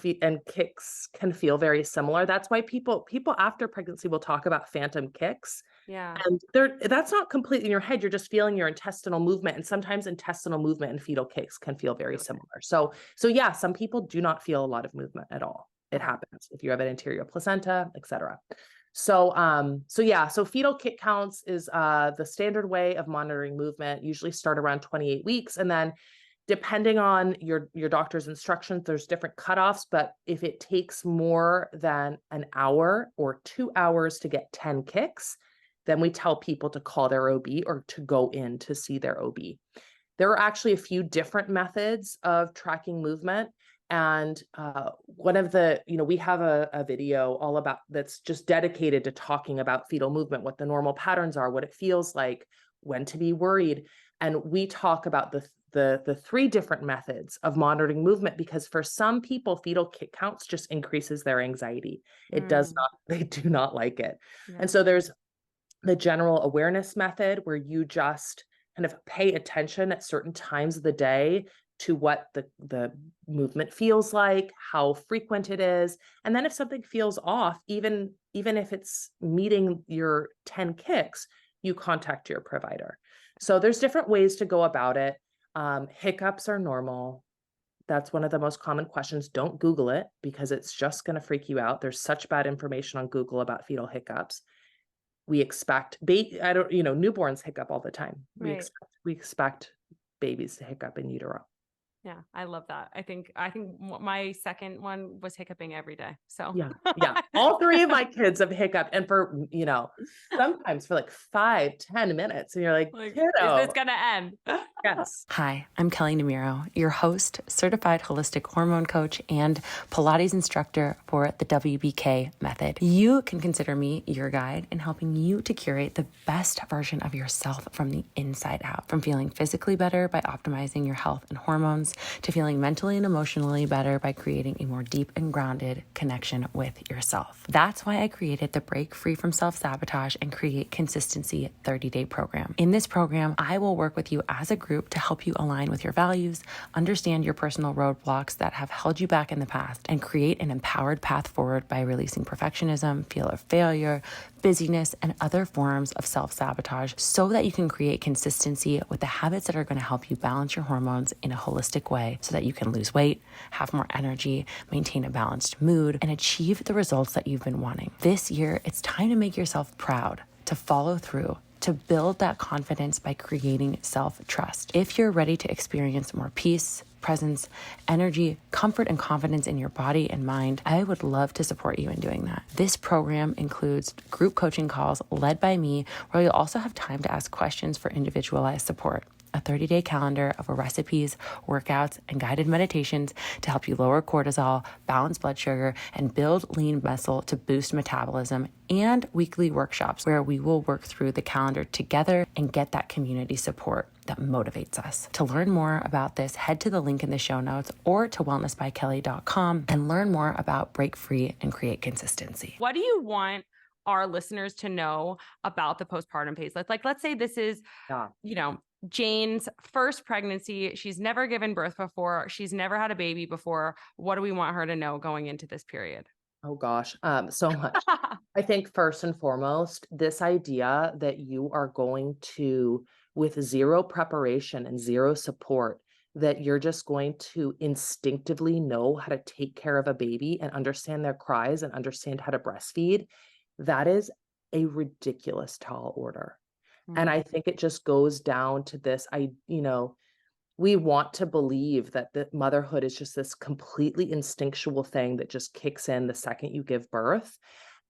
kicks can feel very similar. That's why people after pregnancy will talk about phantom kicks. Yeah. And that's not completely in your head. You're just feeling your intestinal movement. And sometimes intestinal movement and fetal kicks can feel very similar. So yeah, some people do not feel a lot of movement at all. It happens if you have an anterior placenta, etc. So yeah, so fetal kick counts is the standard way of monitoring movement, usually start around 28 weeks. And then depending on your doctor's instructions, there's different cutoffs, but if it takes more than an hour or 2 hours to get 10 kicks, then we tell people to call their OB or to go in to see their OB. There are actually a few different methods of tracking movement. And one of the, we have a video all about that's just dedicated to talking about fetal movement, what the normal patterns are, what it feels like, when to be worried. And we talk about the 3 different methods of monitoring movement, because for some people, fetal kick counts just increases their anxiety. It does not, they do not like it. Yeah. And so there's the general awareness method, where you just kind of pay attention at certain times of the day to what the movement feels like, how frequent it is. And then if something feels off, even if it's meeting your 10 kicks, you contact your provider. So there's different ways to go about it. Hiccups are normal. That's one of the most common questions. Don't Google it, because it's just going to freak you out. There's such bad information on Google about fetal hiccups. We expect newborns hiccup all the time. Right. We expect babies to hiccup in utero. Yeah, I love that. I think my second one was hiccuping every day. So yeah. All 3 of my kids have hiccuped, and for sometimes for like 5-10 minutes, and you're like, kiddo, is this gonna end? Yes. Hi, I'm Kelly Namiro, your host, certified holistic hormone coach, and Pilates instructor for the WBK method. You can consider me your guide in helping you to curate the best version of yourself from the inside out, from feeling physically better by optimizing your health and hormones, to feeling mentally and emotionally better by creating a more deep and grounded connection with yourself. That's why I created the Break Free from Self-Sabotage and Create Consistency 30-day program. In this program, I will work with you as a group to help you align with your values, understand your personal roadblocks that have held you back in the past, and create an empowered path forward by releasing perfectionism, fear of failure, busyness, and other forms of self-sabotage, so that you can create consistency with the habits that are going to help you balance your hormones in a holistic way, so that you can lose weight, have more energy, maintain a balanced mood, and achieve the results that you've been wanting. This year, it's time to make yourself proud, to follow through, to build that confidence by creating self-trust. If you're ready to experience more peace, presence, energy, comfort, and confidence in your body and mind, I would love to support you in doing that. This program includes group coaching calls led by me, where you'll also have time to ask questions for individualized support, a 30-day calendar of recipes, workouts, and guided meditations to help you lower cortisol, balance blood sugar, and build lean muscle to boost metabolism, and weekly workshops where we will work through the calendar together and get that community support that motivates us. To learn more about this, head to the link in the show notes or to wellnessbykelly.com and learn more about Break Free and Create Consistency. What do you want our listeners to know about the postpartum phase? Like let's say this is, Jane's first pregnancy. She's never given birth before. She's never had a baby before. What do we want her to know going into this period? Oh gosh, so much. I think first and foremost, this idea that you are going to, with zero preparation and zero support, that you're just going to instinctively know how to take care of a baby and understand their cries and understand how to breastfeed, that is a ridiculous tall order. And I think it just goes down to this, we want to believe that the motherhood is just this completely instinctual thing that just kicks in the second you give birth.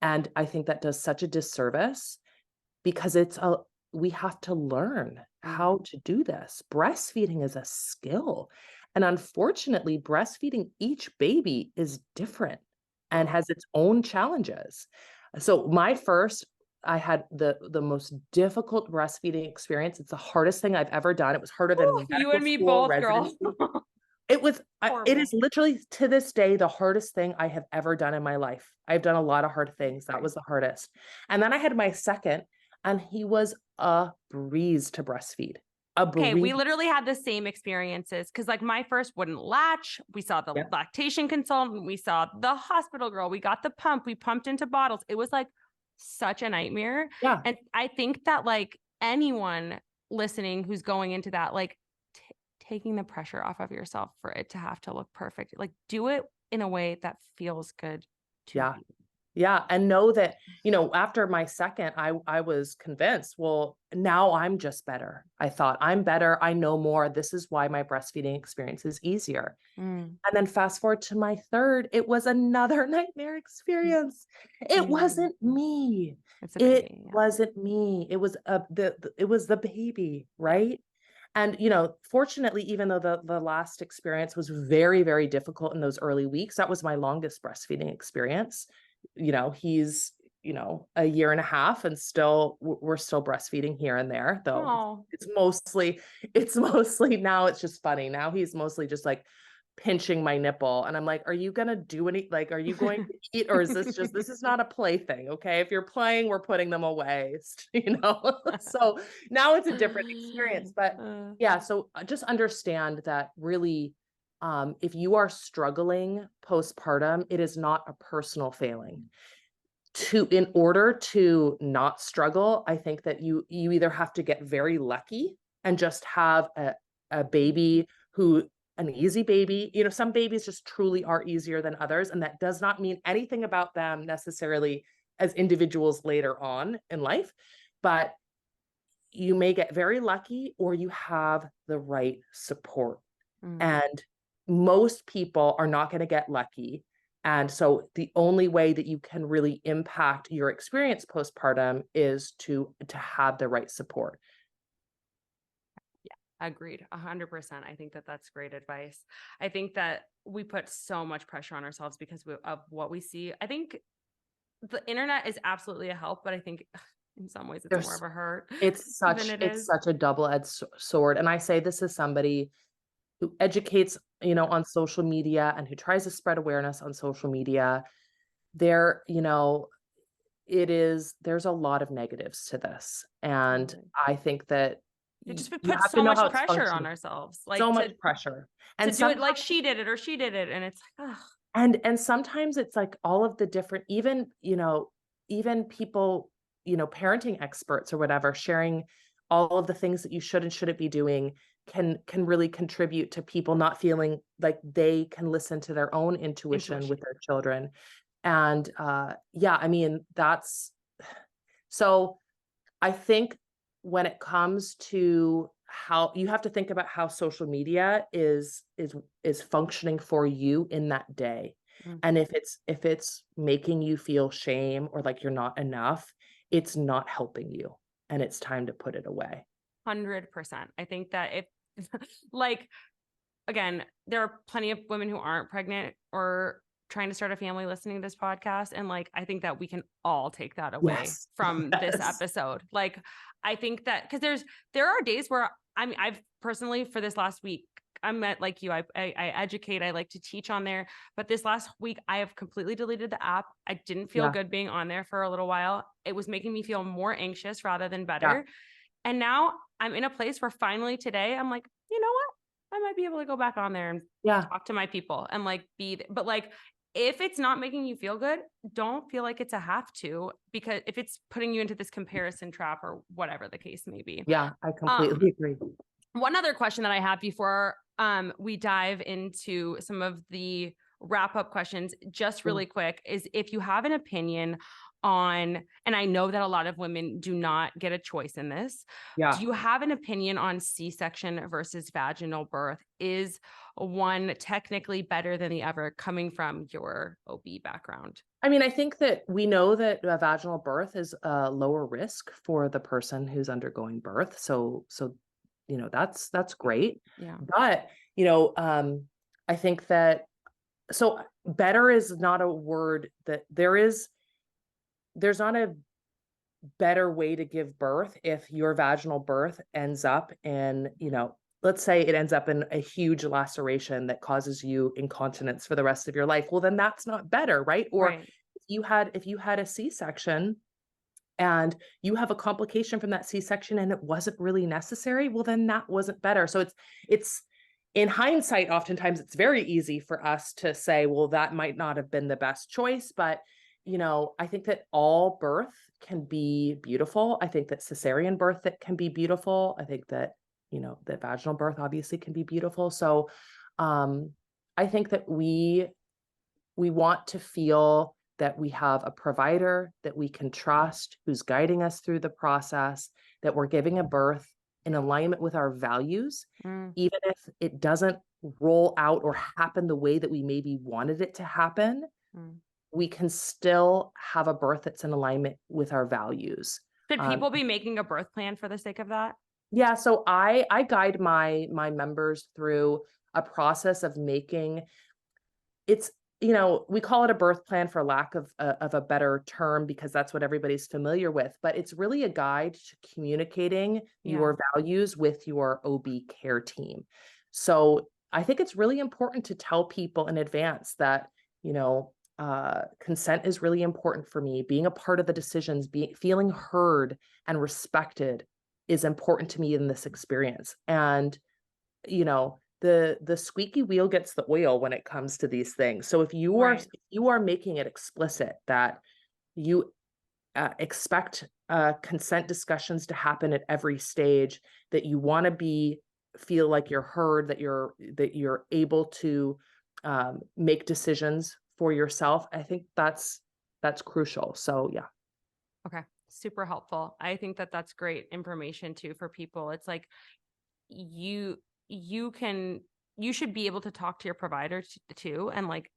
And I think that does such a disservice, because we have to learn how to do this. Breastfeeding is a skill. And unfortunately, breastfeeding each baby is different and has its own challenges. So I had the most difficult breastfeeding experience. It's the hardest thing I've ever done. It was harder than you and me school both, girl. residency. It was, it Horrible. is literally to this day, the hardest thing I have ever done in my life. I've done a lot of hard things. That was the hardest. And then I had my second, and he was a breeze to breastfeed. A Okay, we breeze. literally had the same experiences because, like, my first wouldn't latch. We saw the Yeah. lactation consultant. We saw the hospital girl. We got the pump. We pumped into bottles. It was like such a nightmare. Yeah. And I think that, like, anyone listening who's going into that, like, taking the pressure off of yourself for it to have to look perfect, like, do it in a way that feels good to Yeah. you. Yeah. And know that, after my second, I was convinced, well, now I'm just better. I thought I'm better. I know more. This is why my breastfeeding experience is easier. Mm. And then fast forward to my third, it was another nightmare experience. It wasn't me. It's a It baby. Yeah. wasn't me. It was it was the baby, right? And fortunately, even though the last experience was very, very difficult in those early weeks, that was my longest breastfeeding experience. He's a year and a half, and still we're still breastfeeding here and there, though. Oh. It's mostly now, it's just funny. Now he's mostly just like pinching my nipple, and I'm like, are you gonna do any, like, are you going to eat, or is this is not a play thing? Okay, if you're playing, we're putting them away. So now it's a different experience. But yeah, so just understand that really, if you are struggling postpartum, it is not a personal failing. In order to not struggle, I think that you either have to get very lucky and just have a baby an easy baby. Some babies just truly are easier than others, and that does not mean anything about them necessarily as individuals later on in life. But you may get very lucky, or you have the right support. And most people are not going to get lucky. And so the only way that you can really impact your experience postpartum is to have the right support. Agreed. 100%. I think that that's great advice. I think that we put so much pressure on ourselves because of what we see. I think the internet is absolutely a help, but I think in some ways it's more of a hurt. It's such a double-edged sword. And I say this as somebody who educates, on social media, and who tries to spread awareness on social media. There's a lot of negatives to this. And I think that it just you puts have so to know much how it's pressure on functioning. ourselves, like So much pressure. And to do it like she did it or she did it. And it's like, ugh. And sometimes it's like all of the different, even people, parenting experts or whatever, sharing all of the things that you should and shouldn't be doing can really contribute to people not feeling like they can listen to their own intuition with their children. And yeah, I mean, so I think when it comes to how you have to think about how social media is functioning for you in that day. And if it's making you feel shame or like you're not enough, it's not helping you, and it's time to put it away. 100%. I think that if like, again, there are plenty of women who aren't pregnant or trying to start a family listening to this podcast. And like, I think that we can all take that away from this episode. Like, I think that because there are days where I've personally, for this last week, I'm at, like you, I educate, I like to teach on there. But this last week, I have completely deleted the app. I didn't feel good being on there for a little while. It was making me feel more anxious rather than better. And now I'm in a place where finally today, I'm like, you know what? I might be able to go back on there and talk to my people and like but like, if it's not making you feel good, don't feel like it's a have to, because if it's putting you into this comparison trap or whatever the case may be. Yeah, I completely agree. One other question that I have before we dive into some of the wrap up questions, just really quick, is if you have an opinion on, and I know that a lot of women do not get a choice in this. Yeah. Do you have an opinion on C-section versus vaginal birth? Is one technically better than the other, coming from your OB background? I mean, I think that we know that vaginal birth is a lower risk for the person who's undergoing birth. So that's great. Yeah. But I think that, so better is not a word that there's not a better way to give birth if your vaginal birth ends up in, let's say it ends up in a huge laceration that causes you incontinence for the rest of your life. Well, then that's not better, right? Or Right. if you had a C-section and you have a complication from that C-section and it wasn't really necessary, well, then that wasn't better. So it's in hindsight, oftentimes it's very easy for us to say, well, that might not have been the best choice. But, I think that all birth can be beautiful. I think that cesarean birth that can be beautiful. I think that, that vaginal birth obviously can be beautiful. So um, I think that we want to feel that we have a provider that we can trust, who's guiding us through the process, that we're giving a birth in alignment with our values, Mm, even if it doesn't roll out or happen the way that we maybe wanted it to happen, mm. we can still have a birth that's in alignment with our values. Should Um, people be making a birth plan for the sake of that? yeah, so I guide my members through a process of making it's we call it a birth plan for lack of a better term because that's what everybody's familiar with, but it's really a guide to communicating Yeah. your values with your OB care team. So I think it's really important to tell people in advance that consent is really important for me. Being a part of the decisions, feeling heard and respected is important to me in this experience. And the squeaky wheel gets the oil when it comes to these things. So Right. if you are making it explicit that you expect consent discussions to happen at every stage, that you want to feel like you're heard, that you're able to make decisions for yourself, I think that's crucial. So yeah. Okay. Super helpful. I think that that's great information too for people. It's like you you can you should be able to talk to your provider too and like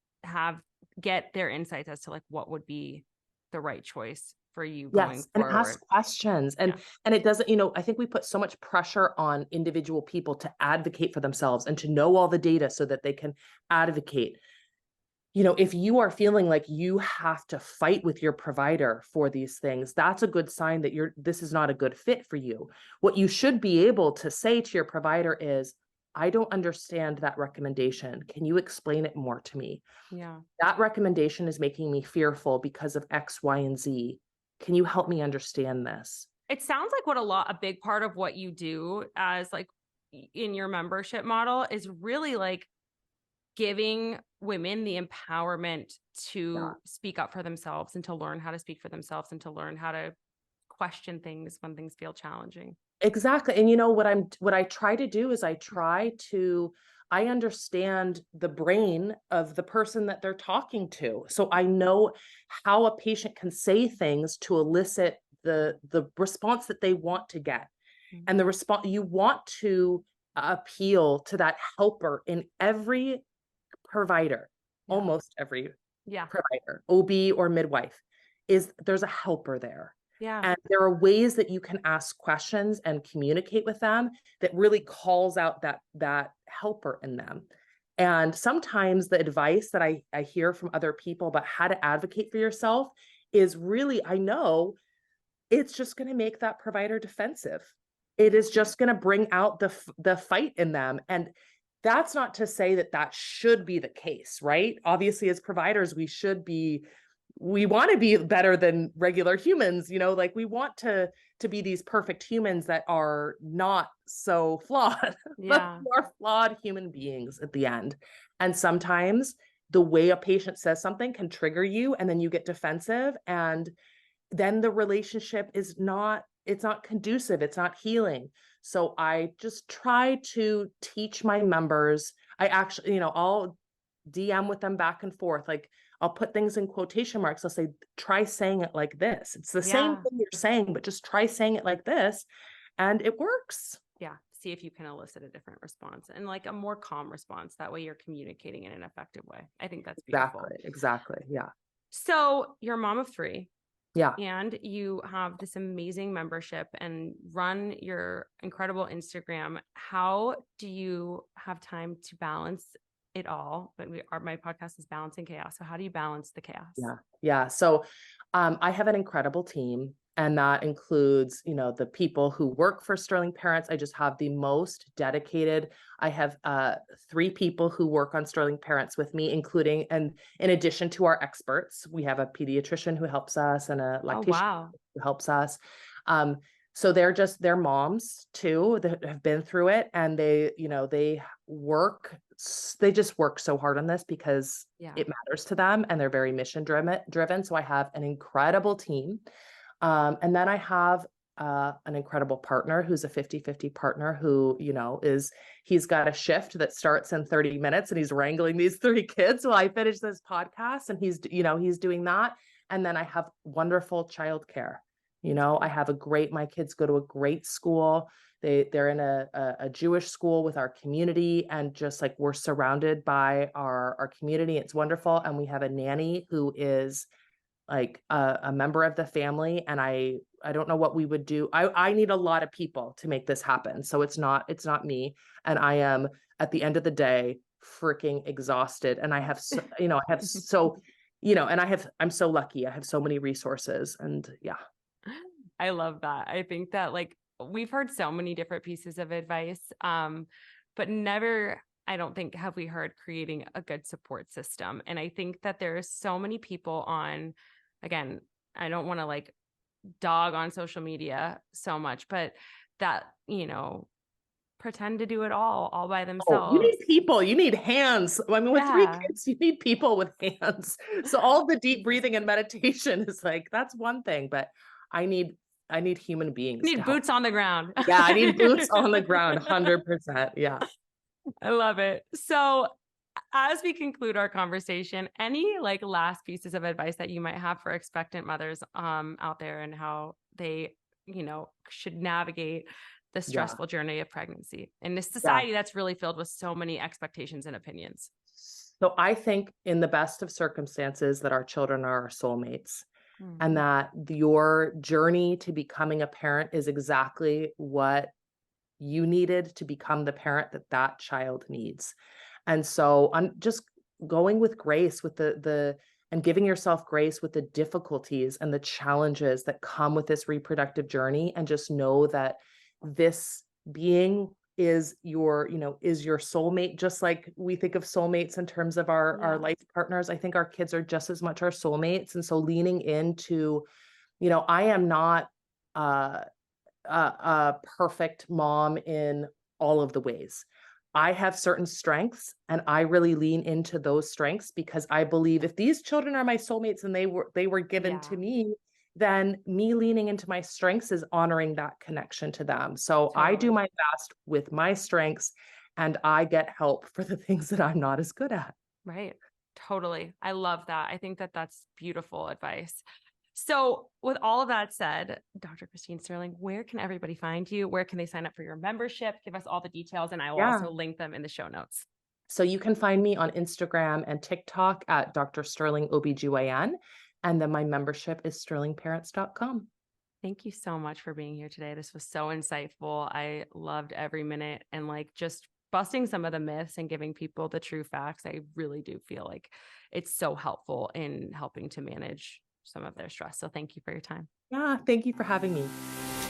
get their insights as to like what would be the right choice for you going Yes, and forward. ask questions. Yeah. And it doesn't, I think we put so much pressure on individual people to advocate for themselves and to know all the data so that they can advocate. If you are feeling like you have to fight with your provider for these things, that's a good sign that this is not a good fit for you. What you should be able to say to your provider is, I don't understand that recommendation. Can you explain it more to me? Yeah. That recommendation is making me fearful because of X, Y, and Z. Can you help me understand this? It sounds like a big part of what you do as like in your membership model is really like giving women the empowerment Yeah, to speak up for themselves and to learn how to speak for themselves and to learn how to question things when things feel challenging. exactly. And what I try to do is I understand the brain of the person that they're talking to. So I know how a patient can say things to elicit the response that they want to get. Mm. And the response you want to appeal to that helper in every provider, Yeah. almost every Yeah. provider, OB or midwife, there's a helper there. Yeah. And there are ways that you can ask questions and communicate with them that really calls out that helper in them. And sometimes the advice that I hear from other people about how to advocate for yourself is really, I know it's just going to make that provider defensive. It is just going to bring out the fight in them. And that's not to say that should be the case, right? Obviously, as providers, we want to be better than regular humans, like we want to be these perfect humans that are not so flawed, but Yeah. we are flawed human beings at the end. And sometimes the way a patient says something can trigger you, and then you get defensive, and then the relationship it's not conducive, it's not healing. So I just try to teach my members. I actually, I'll DM with them back and forth. Like I'll put things in quotation marks. I'll say, try saying it like this. It's the same Yeah. thing you're saying, but just try saying it like this. And it works. Yeah. See if you can elicit a different response and like a more calm response. That way you're communicating in an effective way. I think that's beautiful. Exactly. Yeah. So you're a mom of 3. Yeah. And you have this amazing membership and run your incredible Instagram. How do you have time to balance it all? But my podcast is Balancing Chaos. So how do you balance the chaos? Yeah. Yeah. So I have an incredible team. And that includes, the people who work for Sterling Parents. I just have the most dedicated. I have 3 people who work on Sterling Parents with me, including, and in addition to our experts, we have a pediatrician who helps us and a Oh, lactation wow. who helps us. So they're moms too that have been through it, and they just work so hard on this because Yeah. it matters to them, and they're very mission driven. So I have an incredible team. And then I have an incredible partner who's a 50-50 partner who, he's got a shift that starts in 30 minutes and he's wrangling these 3 kids while I finish this podcast, and he's doing that. And then I have wonderful childcare. I have my kids go to a great school. They're in a Jewish school with our community, and just like we're surrounded by our community. It's wonderful. And we have a nanny who is like a member of the family, and I don't know what we would do. I need a lot of people to make this happen. So it's not me. And I am, at the end of the day, freaking exhausted. And I have so, I'm so lucky. I have so many resources, and yeah. I love that. I think that we've heard so many different pieces of advice, but never, I don't think, have we heard creating a good support system. And I think that there's so many people again, I don't want to dog on social media so much, but that, pretend to do it all by themselves. You need people, you need hands. I mean, with 3 kids, you need people with hands. So all the deep breathing and meditation is that's one thing, but I need human beings. You need boots on the ground. Yeah, I need boots on the ground, 100%. Yeah. I love it. So as we conclude our conversation, any last pieces of advice that you might have for expectant mothers out there, and how they, should navigate the stressful journey of pregnancy in this society that's really filled with so many expectations and opinions? So I think in the best of circumstances that our children are our soulmates, and that your journey to becoming a parent is exactly what you needed to become the parent that child needs. And so I'm just going with grace with and giving yourself grace with the difficulties and the challenges that come with this reproductive journey, and just know that this being is your soulmate. Just like we think of soulmates in terms of our life partners, I think our kids are just as much our soulmates. And so leaning into, I am not a perfect mom in all of the ways. I have certain strengths, and I really lean into those strengths, because I believe if these children are my soulmates and they were given to me, then me leaning into my strengths is honoring that connection to them. So I do my best with my strengths, and I get help for the things that I'm not as good at. Right. Totally. I love that. I think that that's beautiful advice. So with all of that said, Dr. Christine Sterling, where can everybody find you? Where can they sign up for your membership? Give us all the details, and I will also link them in the show notes. So you can find me on Instagram and TikTok at Dr. Sterling OBGYN. And then my membership is sterlingparents.com. Thank you so much for being here today. This was so insightful. I loved every minute, and just busting some of the myths and giving people the true facts. I really do feel like it's so helpful in helping to manage some of their stress. So thank you for your time. Yeah, thank you for having me.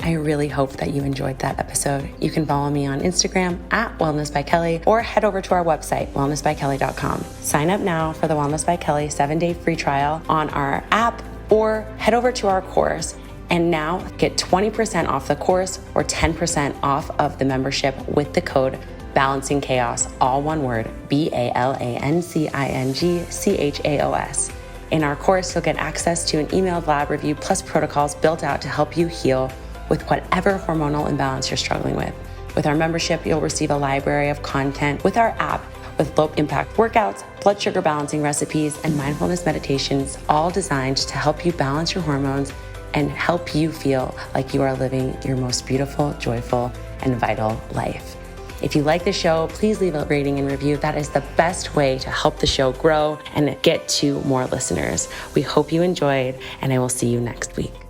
I really hope that you enjoyed that episode. You can follow me on Instagram at Wellness by Kelly, or head over to our website, wellnessbykelly.com. Sign up now for the Wellness by Kelly 7-day free trial on our app, or head over to our course and now get 20% off the course or 10% off of the membership with the code Balancing Chaos, all one word, BALANCINGCHAOS. In our course, you'll get access to an emailed lab review plus protocols built out to help you heal with whatever hormonal imbalance you're struggling with. With our membership, you'll receive a library of content with our app with low impact workouts, blood sugar balancing recipes, and mindfulness meditations, all designed to help you balance your hormones and help you feel like you are living your most beautiful, joyful, and vital life. If you like the show, please leave a rating and review. That is the best way to help the show grow and get to more listeners. We hope you enjoyed, and I will see you next week.